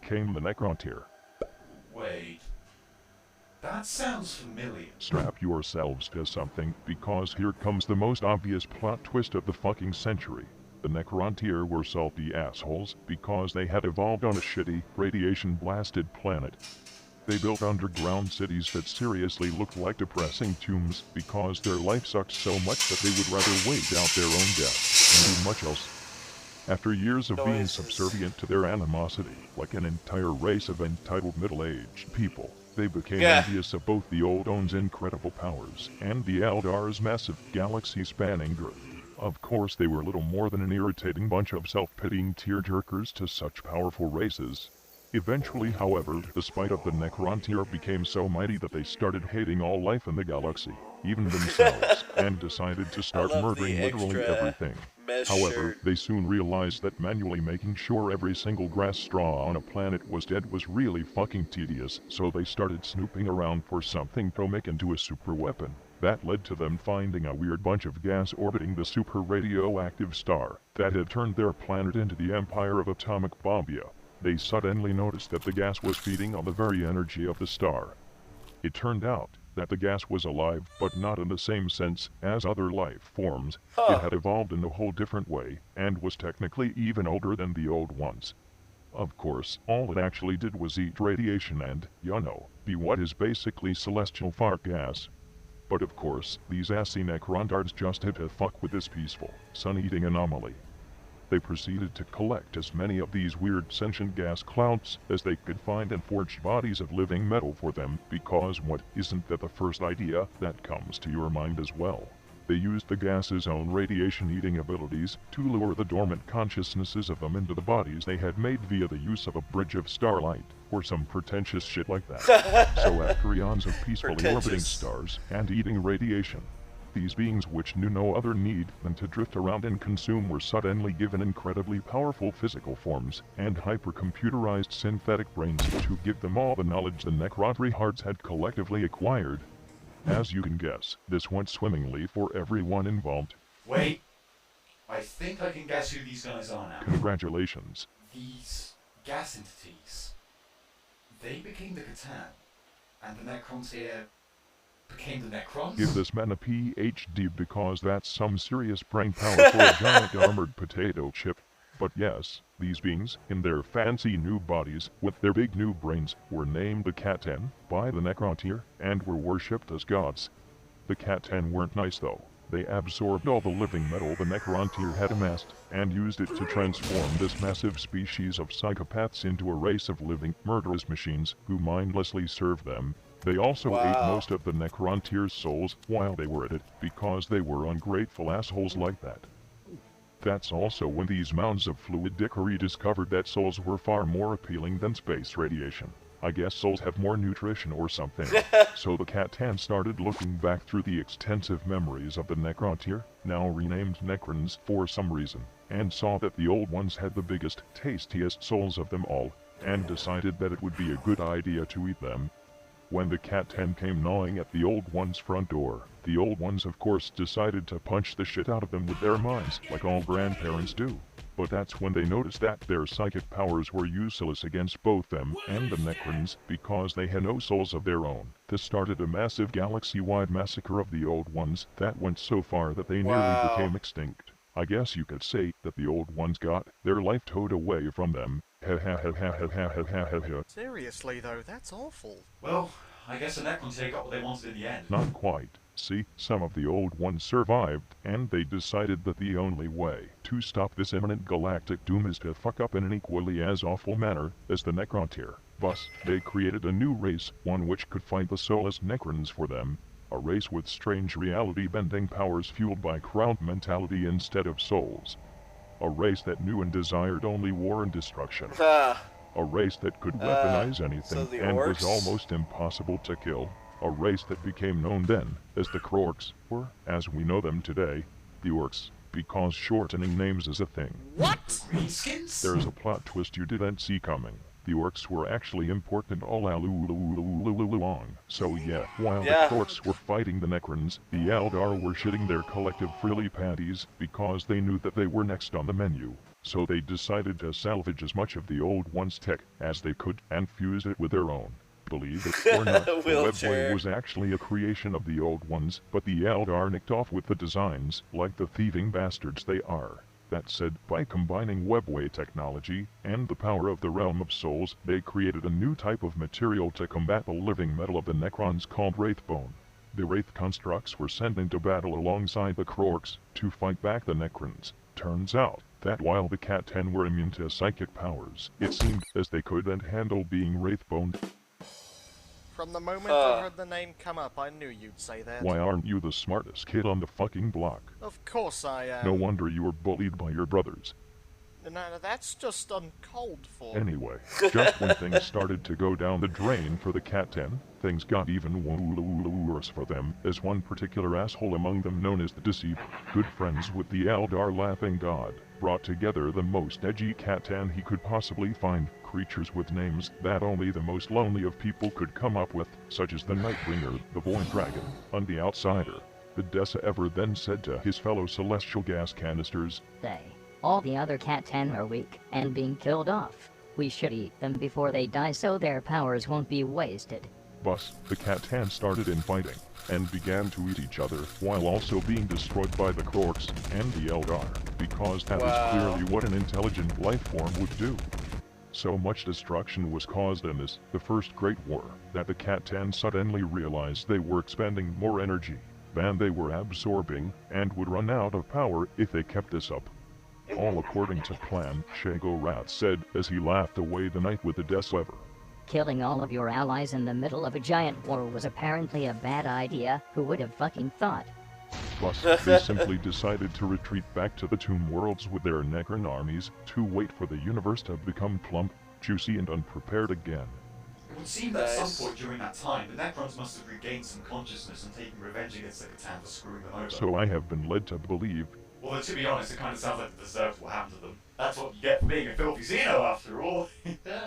came the Necrontyr. Wait. That sounds familiar. Strap yourselves to something, because here comes the most obvious plot twist of the fucking century. The Necrontyr were salty assholes because they had evolved on a shitty, radiation-blasted planet. They built underground cities that seriously looked like depressing tombs because their life sucked so much that they would rather wait out their own death than do much else. After years of being subservient to their animosity, like an entire race of entitled middle-aged people, they became envious of both the Old One's incredible powers and the Eldar's massive galaxy-spanning girth. Of course, they were little more than an irritating bunch of self-pitying tearjerkers to such powerful races. Eventually, however, the spite of the Necrontyr became so mighty that they started hating all life in the galaxy, even themselves, and decided to start murdering literally everything. However, they soon realized that manually making sure every single grass straw on a planet was dead was really fucking tedious, so they started snooping around for something to make into a super weapon. That led to them finding a weird bunch of gas orbiting the super radioactive star that had turned their planet into the empire of atomic bombia. They suddenly noticed that the gas was feeding on the very energy of the star. It turned out that the gas was alive, but not in the same sense as other life forms. It had evolved in a whole different way, and was technically even older than the Old Ones. Of course, all it actually did was eat radiation and, you know, be what is basically celestial fart gas. But of course, these assy Necrontards just had to fuck with this peaceful, sun-eating anomaly. They proceeded to collect as many of these weird sentient gas clouds as they could find and forged bodies of living metal for them, because what isn't that the first idea that comes to your mind as well? They used the gas's own radiation-eating abilities to lure the dormant consciousnesses of them into the bodies they had made via the use of a bridge of starlight, or some pretentious shit like that. So after eons of peacefully orbiting stars and eating radiation, these beings, which knew no other need than to drift around and consume, were suddenly given incredibly powerful physical forms and hypercomputerized synthetic brains to give them all the knowledge the Necron hearts had collectively acquired. As you can guess, this went swimmingly for everyone involved. Wait, I think I can guess who these guys are now. Congratulations. These gas entities, they became the Catan, and the Necrons here became the Necrons? Give this man a PhD, because that's some serious brain power for a giant armored potato chip. But yes, these beings, in their fancy new bodies, with their big new brains, were named the Catan by the Necrontyr, and were worshipped as gods. The Catan weren't nice though. They absorbed all the living metal the Necrontyr had amassed, and used it to transform this massive species of psychopaths into a race of living, murderous machines, who mindlessly served them. They also ate most of the Necrontyr's souls while they were at it, because they were ungrateful assholes like that. That's also when these mounds of fluid dickery discovered that souls were far more appealing than space radiation. I guess souls have more nutrition or something. So the Catan started looking back through the extensive memories of the Necrontyr, now renamed Necrons for some reason, and saw that the old ones had the biggest, tastiest souls of them all, and decided that it would be a good idea to eat them. When the Catan came gnawing at the old one's front door, the old ones of course decided to punch the shit out of them with their minds, like all grandparents do. But that's when they noticed that their psychic powers were useless against both them and the Necrons, because they had no souls of their own. This started a massive galaxy-wide massacre of the old ones that went so far that they nearly became extinct. I guess you could say that the old ones got their life towed away from them. Seriously though, that's awful. Well, I guess the Necrons here got what they wanted in the end. Not quite. See, some of the old ones survived, and they decided that the only way to stop this imminent galactic doom is to fuck up in an equally as awful manner as the Necrontyr. Thus, they created a new race, one which could fight the soulless Necrons for them. A race with strange reality-bending powers fueled by crowd mentality instead of souls. A race that knew and desired only war and destruction. A race that could weaponize anything and was almost impossible to kill. A race that became known then as the Krorks, or, as we know them today, the Orcs, because shortening names is a thing. What? Greenskins? There's a plot twist you didn't see coming. The Orcs were actually important all along. So yeah, while the Krorks were fighting the Necrons, the Eldar were shitting their collective frilly panties because they knew that they were next on the menu. So they decided to salvage as much of the old one's tech as they could and fuse it with their own. Believe it or not, the webway was actually a creation of the old ones, but the Eldar nicked off with the designs, like the thieving bastards they are. That said, by combining webway technology and the power of the realm of souls, they created a new type of material to combat the living metal of the Necrons called Wraithbone. The Wraith constructs were sent into battle alongside the Krorks to fight back the Necrons. Turns out that while the Catan were immune to psychic powers, it seemed as they couldn't handle being Wraithboned. From the moment I heard the name come up, I knew you'd say that. Why aren't you the smartest kid on the fucking block? Of course I am. No wonder you were bullied by your brothers. No, that's just uncalled for. Anyway, just when things started to go down the drain for the Catan, things got even worse for them, as one particular asshole among them, known as the Deceiver, good friends with the Eldar Laughing God, brought together the most edgy Catan he could possibly find, creatures with names that only the most lonely of people could come up with, such as the Nightbringer, the Void Dragon, and the Outsider. The Decever then said to his fellow celestial gas canisters, All the other Catan are weak and being killed off. We should eat them before they die so their powers won't be wasted. Thus, the Catan started infighting, and began to eat each other, while also being destroyed by the Krorks and the Eldar, because that is clearly what an intelligent life form would do. So much destruction was caused in this, the First Great War, that the Catan suddenly realized they were expending more energy than they were absorbing, and would run out of power if they kept this up. All according to plan, Shago-Rat said as he laughed away the night with the death lever. Killing all of your allies in the middle of a giant war was apparently a bad idea. Who would have fucking thought? Plus, they simply decided to retreat back to the Tomb Worlds with their Necron armies to wait for the universe to become plump, juicy, and unprepared again. It would seem that at some point during that time, the Necrons must have regained some consciousness and taken revenge against the Catan for screwing them over. So I have been led to believe. Although, to be honest, it kind of sounds like they deserved what happened to them. That's what you get for being a filthy Xeno, after all.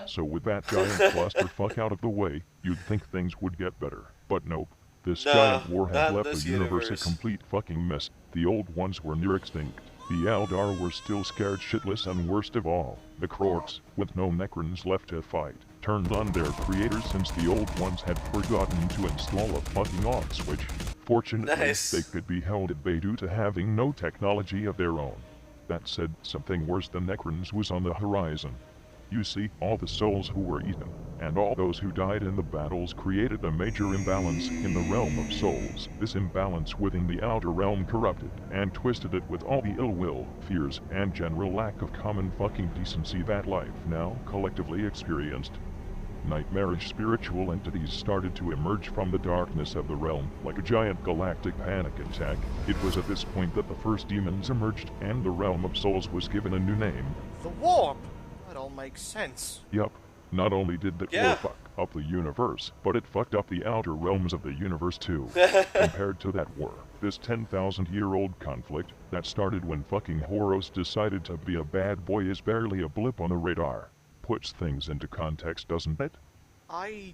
So with that giant clusterfuck out of the way, you'd think things would get better. But nope. This giant war had left the universe a complete fucking mess. The old ones were near extinct. The Eldar were still scared shitless, and worst of all, the Krorks, with no Necrons left to fight, turned on their creators since the old ones had forgotten to install a fucking on switch. Fortunately, they could be held at bay due to having no technology of their own. That said, something worse than Necrons was on the horizon. You see, all the souls who were eaten, and all those who died in the battles created a major imbalance in the realm of souls. This imbalance within the outer realm corrupted and twisted it with all the ill will, fears, and general lack of common fucking decency that life now collectively experienced. Nightmarish spiritual entities started to emerge from the darkness of the realm, like a giant galactic panic attack. It was at this point that the first demons emerged, and the realm of souls was given a new name. The warp! That all makes sense. Yup. Not only did the war fuck up the universe, but it fucked up the outer realms of the universe too. Compared to that war, this 10,000-year-old conflict that started when fucking Horus decided to be a bad boy is barely a blip on the radar. Puts things into context, doesn't it? I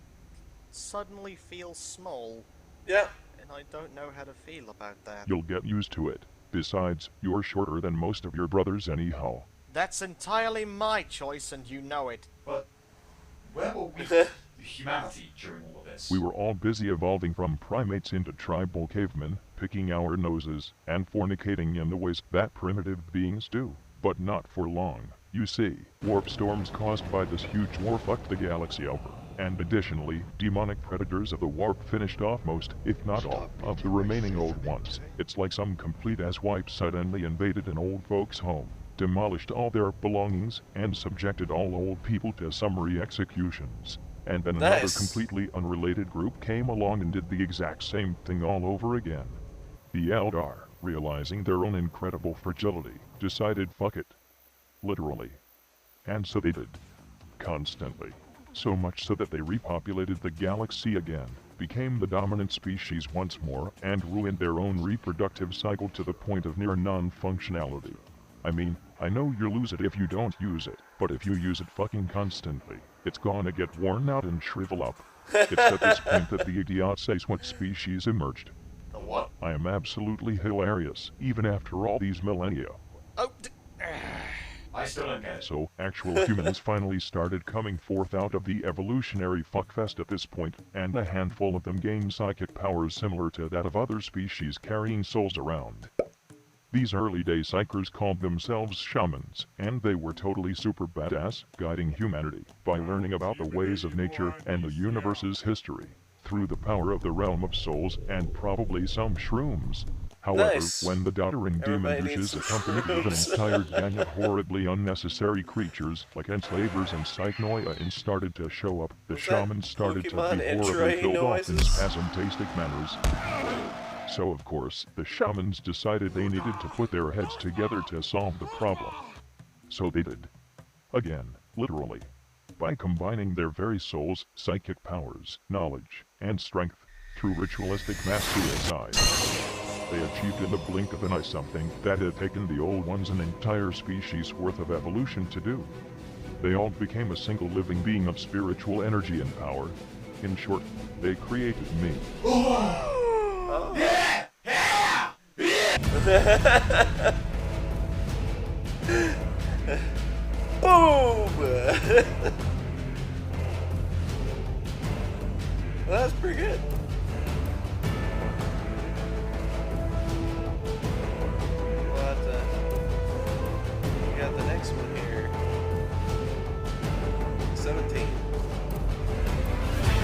suddenly feel small. Yeah. And I don't know how to feel about that. You'll get used to it. Besides, you're shorter than most of your brothers anyhow. That's entirely my choice, and you know it. But where were we, humanity, during all of this? We were all busy evolving from primates into tribal cavemen, picking our noses, and fornicating in the ways that primitive beings do. But not for long. You see, warp storms caused by this huge war fucked the galaxy over. And additionally, demonic predators of the warp finished off most, if not all, of the remaining old ones. It's like some complete asswipe suddenly invaded an old folks' home, demolished all their belongings, and subjected all old people to summary executions. And then another completely unrelated group came along and did the exact same thing all over again. The Eldar, realizing their own incredible fragility, decided fuck it. Literally. And so they did. Constantly. So much so that they repopulated the galaxy again, became the dominant species once more, and ruined their own reproductive cycle to the point of near non-functionality. I mean, I know you'll lose it if you don't use it, but if you use it fucking constantly, it's gonna get worn out and shrivel up. It's at this point that the idiot says what species emerged. The what? I am absolutely hilarious, even after all these millennia. Oh, I still don't get it. So, actual humans finally started coming forth out of the evolutionary fuckfest at this point, and a handful of them gained psychic powers similar to that of other species carrying souls around. These early day psychers called themselves shamans, and they were totally super badass, guiding humanity by learning about the ways of nature and the universe's history, through the power of the realm of souls and probably some shrooms. However, when the doddering demon douches accompanied with an entire gang of horribly unnecessary creatures like enslavers and psychnoia started to show up, the shamans started to be horribly killed off in spasmtastic manners. So of course, the shamans decided they needed to put their heads together to solve the problem. So they did. Again, literally. By combining their very souls, psychic powers, knowledge, and strength, through ritualistic mass suicide. They achieved in the blink of an eye something that had taken the old ones an entire species worth of evolution to do. They all became a single living being of spiritual energy and power. In short, they created me. Yeah! Boom! Well, that's pretty good. We got the next one here. 17. We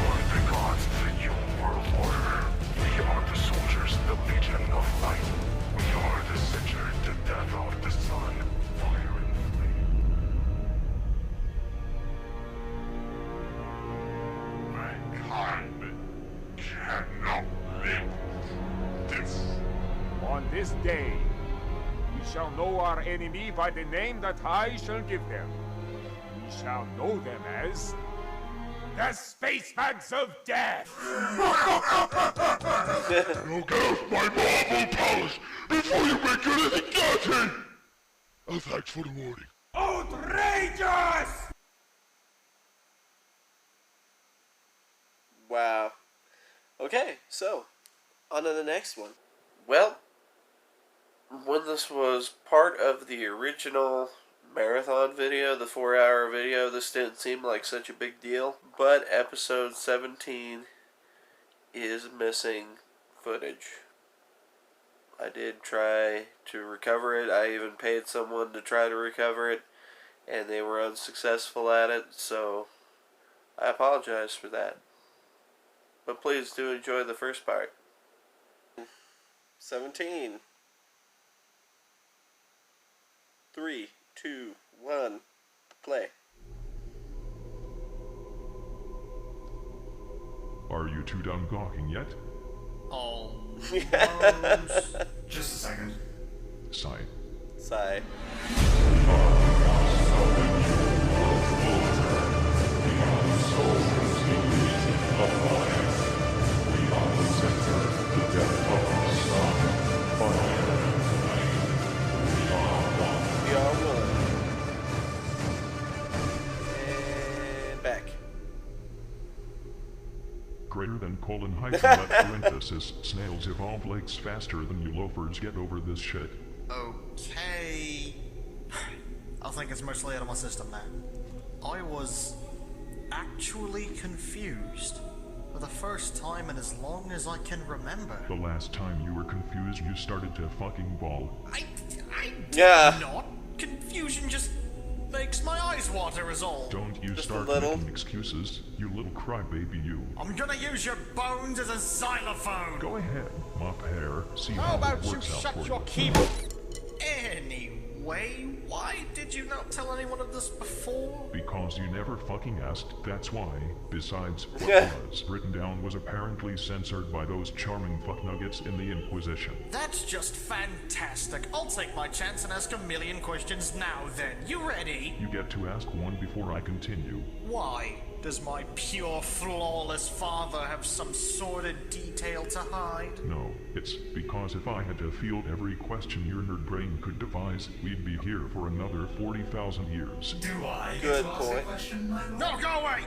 are the gods of the new world order. We are the soldiers, the legion of light. We are the center, the death of the sun. to our enemy by the name that I shall give them. We shall know them as the Space Bags of Death! Now get off my marble palace before you make anything dirty! Oh, thanks for the warning. Outrageous! Wow. Okay, so, on to the next one. Well, when this was part of the original Mairithon video, the 4-hour video, this didn't seem like such a big deal. But episode 17 is missing footage. I did try to recover it. I even paid someone to try to recover it, and they were unsuccessful at it, so I apologize for that. But please do enjoy the first part. 17. 3, 2, 1, play. Are you two done gawking yet? Almost. Just a second. Sigh. Sigh. We are one. And back. Greater than colon hyphen left parenthesis, snails evolve lakes faster than you loafers get over this shit. Okay. I think it's mostly out of my system now. I was actually confused for the first time in as long as I can remember. The last time you were confused, you started to fucking bawl. I Yeah. not. Confusion just makes my eyes water is all. Don't you Just a start little. making excuses, you little crybaby you. I'm gonna use your bones as a xylophone. Go ahead, mop hair, see How how about it you works out shut for your you. keyboard? Anyway, why did you not tell anyone of this before? Because you never fucking asked, that's why. Besides, what was written down was apparently censored by those charming fucknuggets in the Inquisition. That's just fantastic. I'll take my chance and ask a million questions now then. You ready? You get to ask one before I continue. Why? Does my pure, flawless father have some sordid detail to hide? No, it's because if I had to field every question your nerd brain could devise, we'd be here for another 40,000 years. Do I Good get to ask point. a question, my lord? No, go away!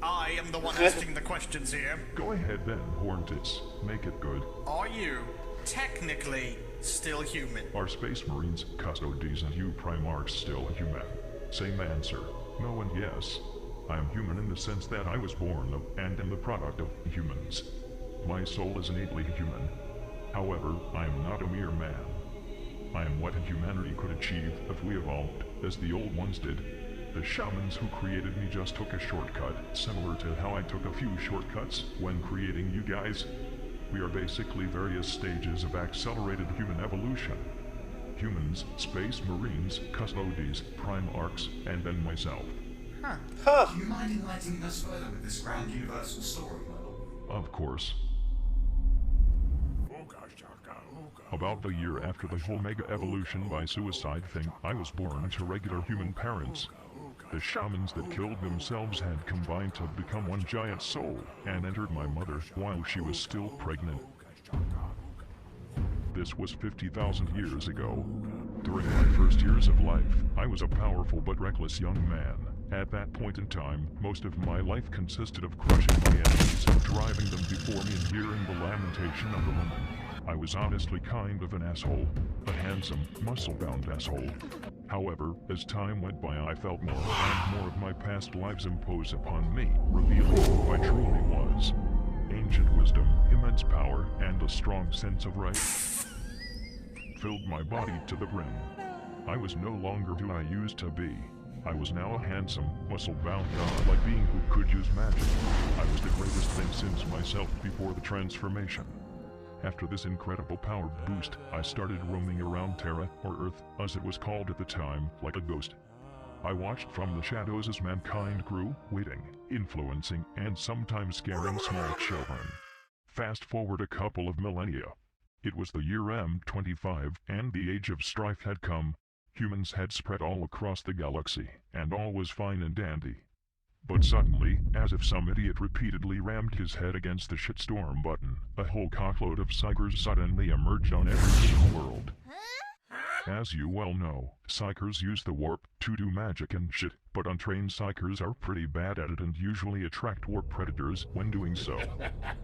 I am the one asking the questions here. Go ahead then, Horntits. Make it good. Are you technically still human? Are Space Marines, Custodes, and you Primarchs still human? Same answer. No and yes. I am human in the sense that I was born of and am the product of humans. My soul is innately human. However, I am not a mere man. I am what humanity could achieve if we evolved, as the old ones did. The shamans who created me just took a shortcut, similar to how I took a few shortcuts when creating you guys. We are basically various stages of accelerated human evolution. Humans, Space Marines, Custodes, Primarchs, and then myself. Do you mind enlightening us further with this grand universal story, my lord? Of course. About a year after the whole mega evolution by suicide thing, I was born to regular human parents. The shamans that killed themselves had combined to become one giant soul, and entered my mother while she was still pregnant. This was 50,000 years ago. During my first years of life, I was a powerful but reckless young man. At that point in time, most of my life consisted of crushing my enemies, driving them before me and hearing the lamentation of the woman. I was honestly kind of an asshole, a handsome, muscle-bound asshole. However, as time went by, I felt more and more of my past lives impose upon me, revealing who I truly was. Ancient wisdom, immense power, and a strong sense of right filled my body to the brim. I was no longer who I used to be. I was now a handsome, muscle-bound god-like being who could use magic. I was the greatest thing since myself before the transformation. After this incredible power boost, I started roaming around Terra, or Earth, as it was called at the time, like a ghost. I watched from the shadows as mankind grew, waiting, influencing, and sometimes scaring small children. Fast forward a couple of millennia. It was the year M25, and the age of strife had come. Humans had spread all across the galaxy, and all was fine and dandy. But suddenly, as if some idiot repeatedly rammed his head against the shitstorm button, a whole cockload of psychers suddenly emerged on every single world. As you well know, psychers use the warp to do magic and shit, but untrained psychers are pretty bad at it and usually attract warp predators when doing so.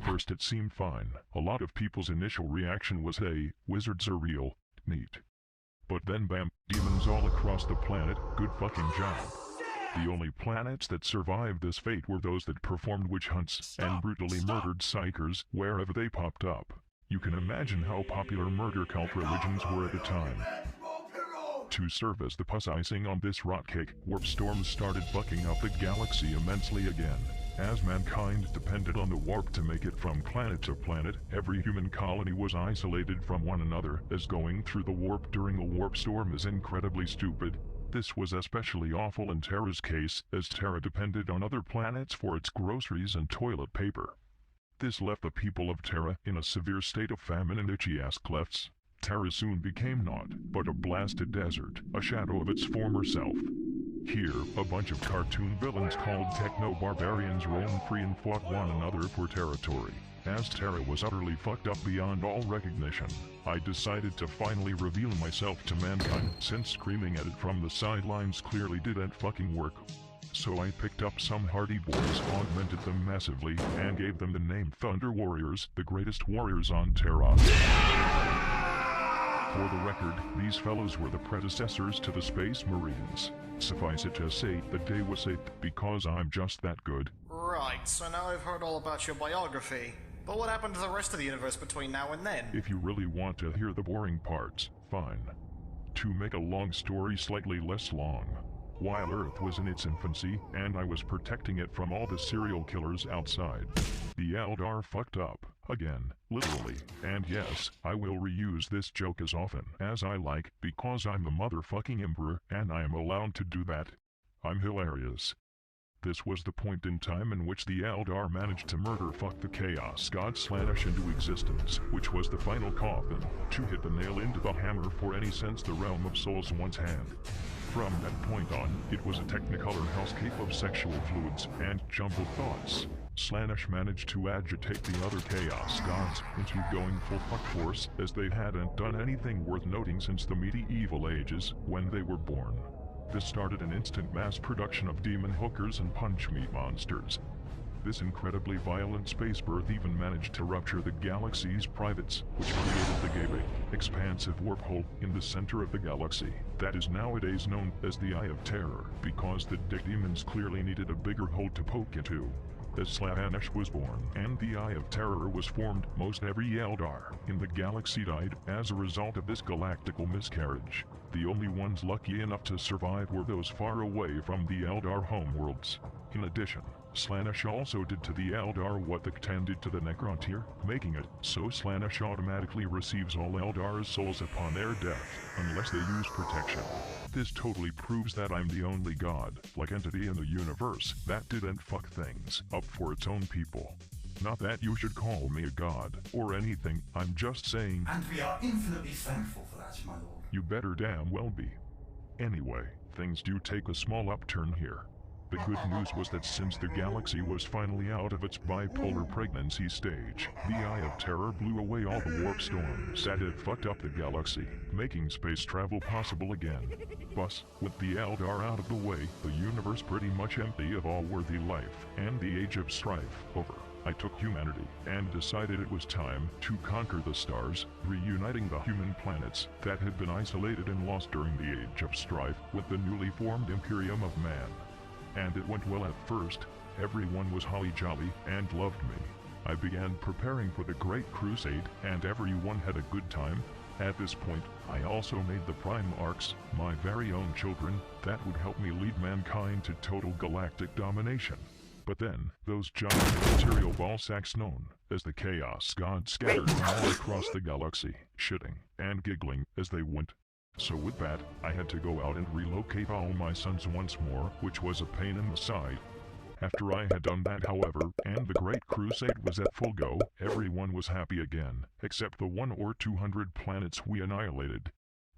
First it seemed fine. A lot of people's initial reaction was, hey, wizards are real, neat. But then bam, demons all across the planet, good fucking job. The only planets that survived this fate were those that performed witch hunts and brutally murdered psychers wherever they popped up. You can imagine how popular murder cult religions were at the time. To serve as the puss icing on this rot cake, warp storms started fucking up the galaxy immensely again. As mankind depended on the warp to make it from planet to planet, every human colony was isolated from one another, as going through the warp during a warp storm is incredibly stupid. This was especially awful in Terra's case, as Terra depended on other planets for its groceries and toilet paper. This left the people of Terra in a severe state of famine and itchy-ass clefts. Terra soon became naught but a blasted desert, a shadow of its former self. Here, a bunch of cartoon villains called techno-barbarians roamed free and fought one another for territory. As Terra was utterly fucked up beyond all recognition, I decided to finally reveal myself to mankind, since screaming at it from the sidelines clearly didn't fucking work. So I picked up some hardy boys, augmented them massively, and gave them the name Thunder Warriors, the greatest warriors on Terra. For the record, these fellows were the predecessors to the Space Marines. Suffice it to say, the day was saved because I'm just that good. Right, so now I've heard all about your biography. But what happened to the rest of the universe between now and then? If you really want to hear the boring parts, fine. To make a long story slightly less long, while Earth was in its infancy, and I was protecting it from all the serial killers outside, the Eldar fucked up. Again, literally. And yes, I will reuse this joke as often as I like, because I'm the motherfucking Emperor, and I am allowed to do that. I'm hilarious. This was the point in time in which the Eldar managed to murder fuck the Chaos God Slaanesh into existence, which was the final coffin, to hit the nail into the hammer for any sense the realm of souls once had. From that point on, it was a technicolor hellscape of sexual fluids and jumbled thoughts. Slaanesh managed to agitate the other Chaos Gods into going full fuck force, as they hadn't done anything worth noting since the medieval ages, when they were born. This started an instant mass production of demon hookers and punch meat monsters. This incredibly violent space birth even managed to rupture the galaxy's privates, which created the gaping, expansive warp hole in the center of the galaxy, that is nowadays known as the Eye of Terror, because the dick demons clearly needed a bigger hole to poke into. As Slaanesh was born and the Eye of Terror was formed, most every Eldar in the galaxy died as a result of this galactical miscarriage. The only ones lucky enough to survive were those far away from the Eldar homeworlds. In addition, Slaanesh also did to the Eldar what the Catan did to the Necrontyr, making it so Slaanesh automatically receives all Eldar's souls upon their death, unless they use protection. This totally proves that I'm the only god-like entity in the universe that didn't fuck things up for its own people. Not that you should call me a god, or anything, I'm just saying— And we are infinitely thankful for that, my lord. You better damn well be. Anyway, things do take a small upturn here. The good news was that since the galaxy was finally out of its bipolar pregnancy stage, the Eye of Terror blew away all the warp storms that had fucked up the galaxy, making space travel possible again. Thus, with the Eldar out of the way, the universe pretty much empty of all worthy life, and the age of strife over, I took humanity and decided it was time to conquer the stars, reuniting the human planets that had been isolated and lost during the age of strife with the newly formed Imperium of Man. And it went well at first. Everyone was holly-jolly and loved me. I began preparing for the Great Crusade, and everyone had a good time. At this point, I also made the Prime Arcs, my very own children, that would help me lead mankind to total galactic domination. But then, those giant material ball sacks known as the Chaos Gods scattered all across the galaxy, shitting and giggling as they went. So with that, I had to go out and relocate all my sons once more, which was a pain in the side. After I had done that, however, and the Great Crusade was at full go, everyone was happy again, except the 1 or 200 planets we annihilated.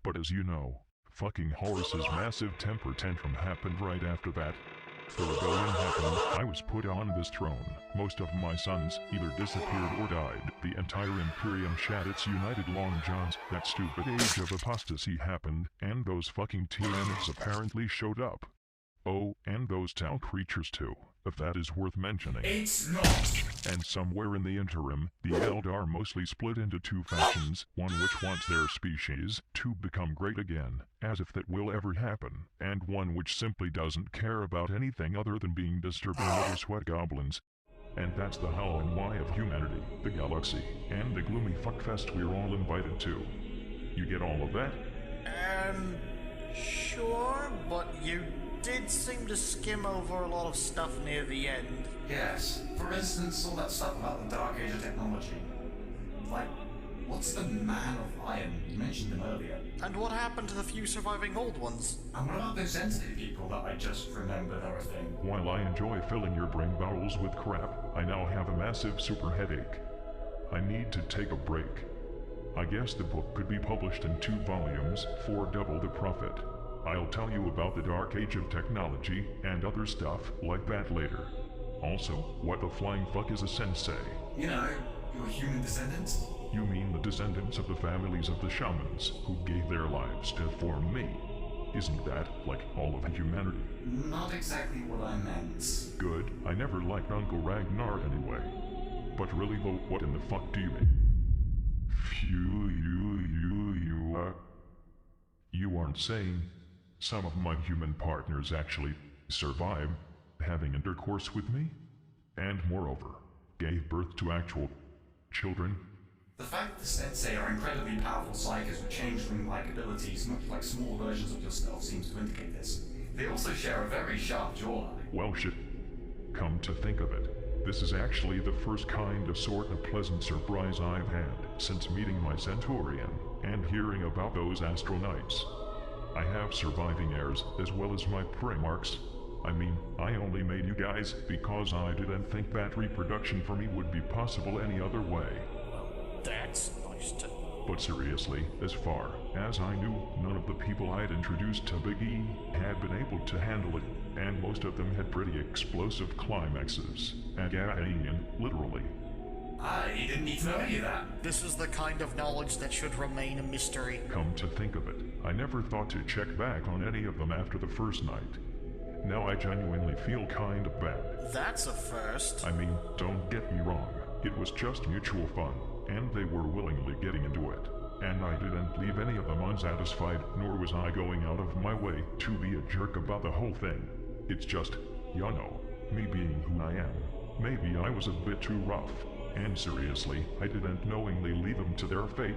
But as you know, fucking Horus's massive temper tantrum happened right after that. The rebellion happened, I was put on this throne. Most of my sons either disappeared or died. The entire Imperium shat its united long johns. That stupid age of apostasy happened, and those fucking Tyranids apparently showed up. Oh, and those Tau creatures too, if that is worth mentioning. It's not! And somewhere in the interim, the Eldar mostly split into two factions, one which wants their species to become great again, as if that will ever happen, and one which simply doesn't care about anything other than being disturbed by little sweat goblins. And that's the how and why of humanity, the galaxy, and the gloomy fuckfest we're all invited to. You get all of that? Sure, but you did seem to skim over a lot of stuff near the end. Yes. For instance, all that stuff about the Dark Age of technology. Like, what's the Man of Iron? You mentioned him earlier. And what happened to the few surviving old ones? And what about those sensitive people that I just remembered are a thing? While I enjoy filling your brain bowels with crap, I now have a massive super headache. I need to take a break. I guess the book could be published in 2 volumes for double the profit. I'll tell you about the Dark Age of technology and other stuff like that later. Also, what the flying fuck is a sensei? You know, your human descendants? You mean the descendants of the families of the shamans who gave their lives to form me? Isn't that like all of humanity? Not exactly what I meant. Good, I never liked Uncle Ragnar anyway. But really though, what in the fuck do you mean? You aren't saying some of my human partners actually survived having intercourse with me? And moreover, gave birth to actual children? The fact that the Sensei are incredibly powerful psychers with changeling-like abilities, much like small versions of yourself, seems to indicate this. They also share a very sharp jawline. Well shit. Come to think of it, this is actually the first kind of sort of pleasant surprise I've had since meeting my Centaurian and hearing about those Astronites. I have surviving heirs as well as my Primarchs. I mean, I only made you guys because I didn't think that reproduction for me would be possible any other way. That's nice to... But seriously, as far as I knew, none of the people I'd introduced to Big E had been able to handle it, and most of them had pretty explosive climaxes. Again, literally. I didn't need to know any of that. This is the kind of knowledge that should remain a mystery. Come to think of it, I never thought to check back on any of them after the first night. Now I genuinely feel kind of bad. That's a first. I mean, don't get me wrong, it was just mutual fun, and they were willingly getting into it. And I didn't leave any of them unsatisfied, nor was I going out of my way to be a jerk about the whole thing. It's just, you know, me being who I am. Maybe I was a bit too rough. And seriously, I didn't knowingly leave them to their fate.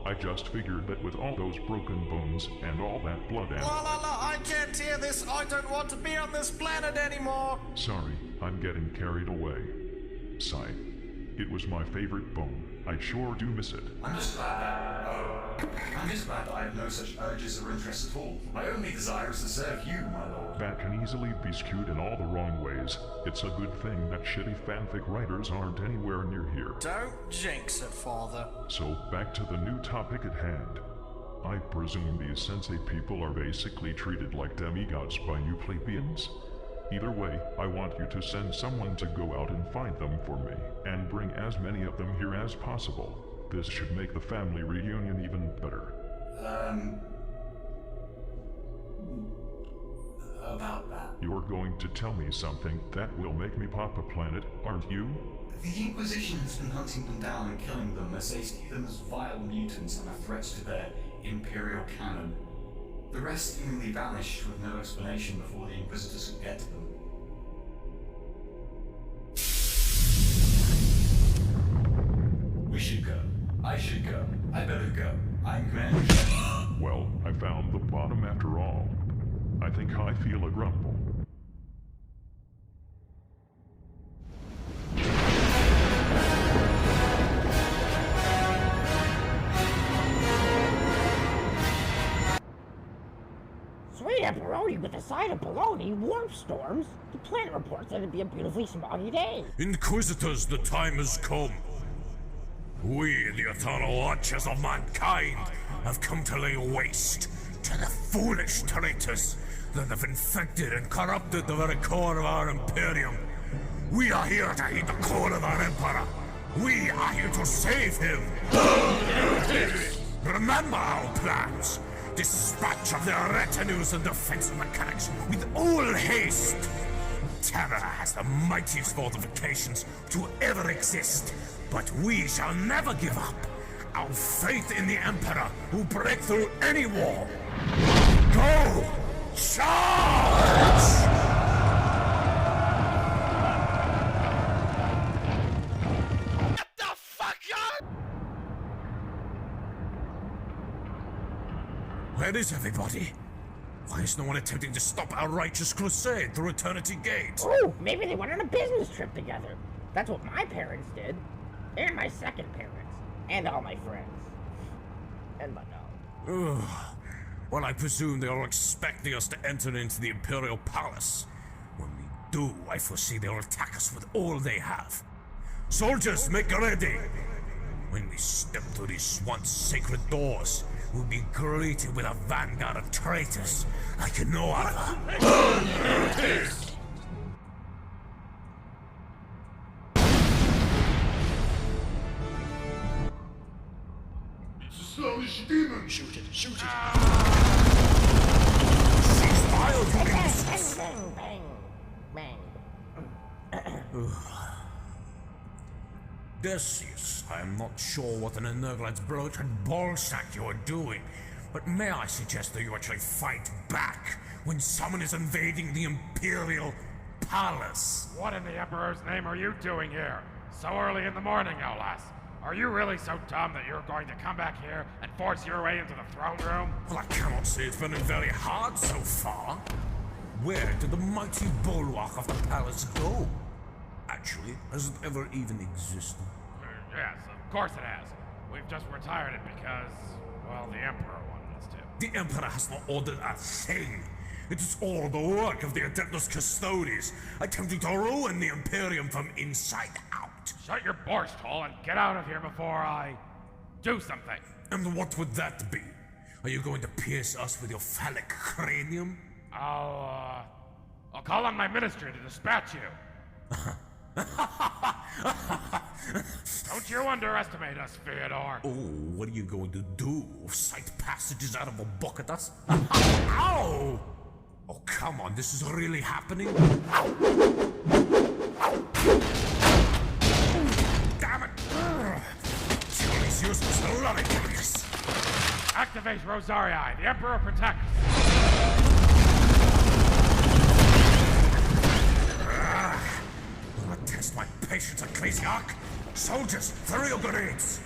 I just figured that with all those broken bones and all that blood and... I can't hear this! I don't want to be on this planet anymore! Sorry, I'm getting carried away. Sigh. It was my favorite bone. I sure do miss it. I'm just glad that I have no such urges or interests at all. My only desire is to serve you, my lord. That can easily be skewed in all the wrong ways. It's a good thing that shitty fanfic writers aren't anywhere near here. Don't jinx it, father. So, back to the new topic at hand. I presume these sensei people are basically treated like demigods by you plebeians? Either way, I want you to send someone to go out and find them for me, and bring as many of them here as possible. This should make the family reunion even better. About that. You're going to tell me something that will make me pop a planet, aren't you? The Inquisition has been hunting them down and killing them as they see them as vile mutants and are threats to their Imperial canon. The rest seemingly vanished with no explanation before the Inquisitors could get to them. We should go. I should go. I better go. I'm Commander. Well, I found the bottom after all. I think I feel a grumble. Sweet Sweet pepperoni with a side of bologna, warp storms. The planet reports that it'd be a beautifully smoggy day. Inquisitors, the time has come. We, the eternal watchers of mankind, have come to lay waste to the foolish traitors that have infected and corrupted the very core of our Imperium. We are here to heed the call of our Emperor. We are here to save him. Remember our plans. Dispatch of their retinues and defensive mechanics with all haste. Terra has the mightiest fortifications to ever exist, but we shall never give up. Our faith in the Emperor will break through any wall. Go! Charge! Where is everybody? Why is no one attempting to stop our righteous crusade through Eternity Gate? Ooh, maybe they went on a business trip together. That's what my parents did. And my second parents. And all my friends. And my dog. Ugh. Well, I presume they are expecting us to enter into the Imperial Palace. When we do, I foresee they'll attack us with all they have. Soldiers, make ready! When we step through these once sacred doors, we'll be greeted with a vanguard of traitors like no other. It's a sluggish demon! Shoot it, shoot it! She's vile, you Bang, imbeciles! bang, bang, bang. Decius, I am not sure what an Energlad's bloated ballsack you are doing, but may I suggest that you actually fight back when someone is invading the Imperial Palace? What in the Emperor's name are you doing here? So early in the morning, no less. Are you really so dumb that you're going to come back here and force your way into the throne room? Well, I cannot say it's been very hard so far. Where did the mighty bulwark of the palace go? Actually, has it ever even existed? Yes, of course it has. We've just retired it because, well, the Emperor wanted us to. The Emperor has not ordered a thing. It is all the work of the Adeptus Custodes, attempting to ruin the Imperium from inside out. Shut your borscht hole and get out of here before I do something. And what would that be? Are you going to pierce us with your phallic cranium? I'll call on my ministry to dispatch you. Don't you underestimate us, Theodore. Oh, what are you going to do? Cite passages out of a book at us? Ow! Oh, come on, this is really happening? Damn it! Kill these useless lollygaggers! Activate Rosarii. The Emperor protects. Will it test my patience, Ecclesiarch? Soldiers, throw your grenades!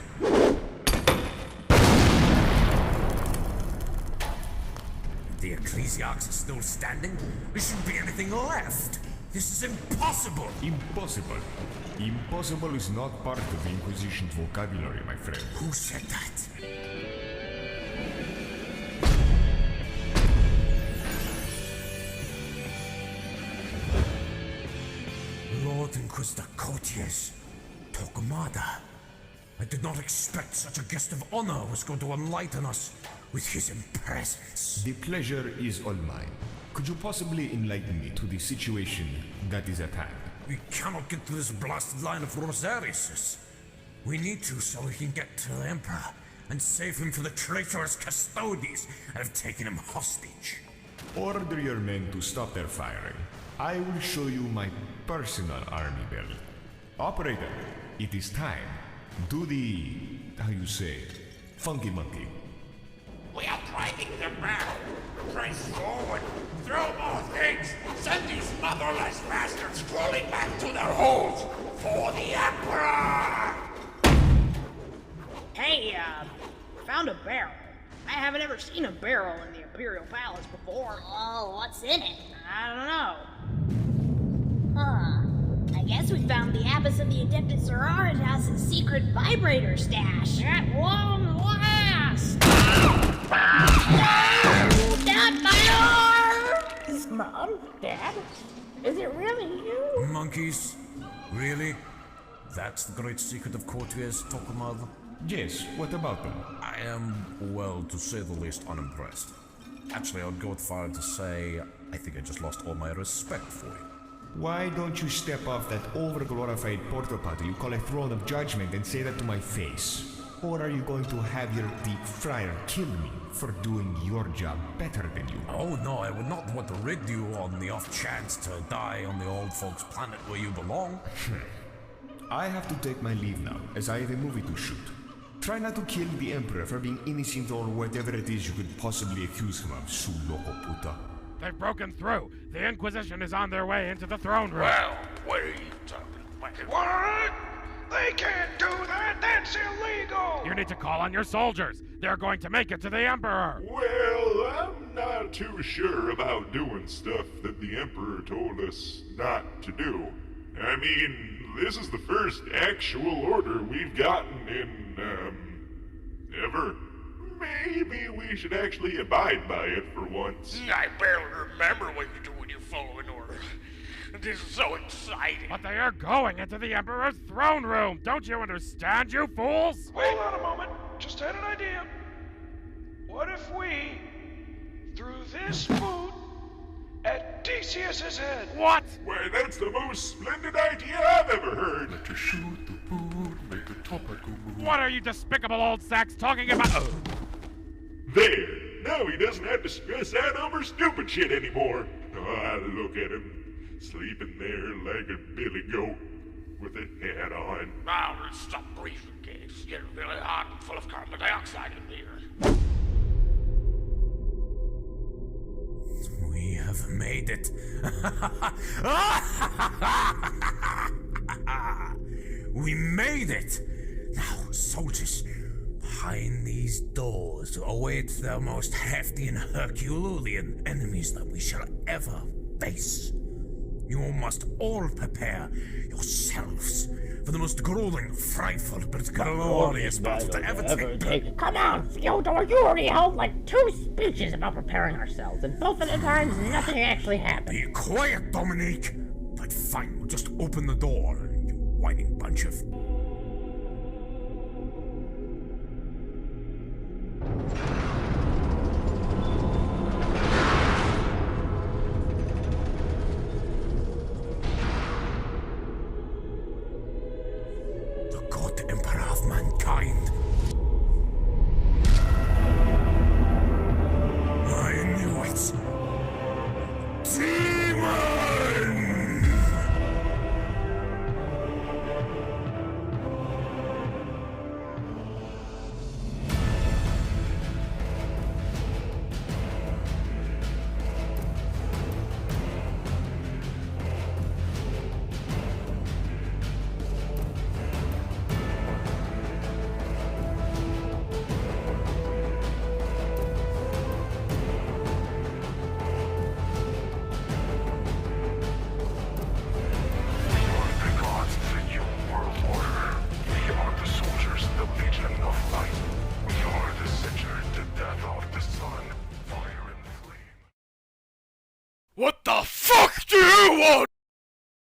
The Ecclesiarchs are still standing? There shouldn't be anything left! This is impossible! Impossible. Impossible is not part of the Inquisition's vocabulary, my friend. Who said that? Lord Inquisitor Courtiers, Torquemada. I did not expect such a guest of honor was going to enlighten us with his presence. The pleasure is all mine. Could you possibly enlighten me to the situation that is at hand? We cannot get to this blasted line of Rosarius. We need to so we can get to the Emperor and save him from the traitorous Custodes that have taken him hostage. Order your men to stop their firing. I will show you my personal army build. Operator, it is time. Do the, how you say, funky monkey. We are driving them back. Press forward. Throw more things. Send these motherless bastards crawling back to their holes. For the Emperor! Hey, found a barrel. I haven't ever seen a barrel in the Imperial Palace before. Oh, what's in it? I don't know. Huh. I guess we found the abbess of the Adeptus Sororitatis' secret vibrator stash. At long last! No! Not my arm! Mom, Dad, is it really you? Monkeys? Really? That's the great secret of courtiers, Tokumar? Yes, what about them? I am, well, to say the least, unimpressed. Actually, I would go as far to say I think I just lost all my respect for you. Why don't you step off that overglorified porta potty you call a throne of judgment and say that to my face? Or are you going to have your deep fryer kill me for doing your job better than you? Oh no, I would not want to rid you on the off chance to die on the old folks' planet where you belong. I have to take my leave now, as I have a movie to shoot. Try not to kill the Emperor for being innocent or whatever it is you could possibly accuse him of, su loco puta. They've broken through. The Inquisition is on their way into the throne room. Well, what are you talking about? What? They can't do that! That's illegal! You need to call on your soldiers. They're going to make it to the Emperor. Well, I'm not too sure about doing stuff that the Emperor told us not to do. I mean, this is the first actual order we've gotten in, ever. Maybe we should actually abide by it for once. I barely remember what you do when you follow an order. This is so exciting. But they are going into the Emperor's throne room. Don't you understand, you fools? Wait on a moment. Just had an idea. What if we threw this boot at Theseus's head? What? Why, that's the most splendid idea I've ever heard. Let you shoot the boot, make the topic move. What are you despicable old sacks talking about? There! Now he doesn't have to stress out over stupid shit anymore. Ah, look at him. Sleeping there like a billy goat with a hat on. Now let's stop breathing, kids. It's getting really hot and full of carbon dioxide in here. We have made it. We made it! Now, soldiers, behind these doors await the most hefty and Herculean enemies that we shall ever face. You must all prepare yourselves for the most grueling, frightful, but glorious battle to ever take place. Come on, Fyodor, you already held like 2 speeches about preparing ourselves, and both of the times nothing actually happened. Be quiet, Dominique! But fine, we'll just open the door, you whining bunch of... Mankind. I knew it. Demon! What the fuck?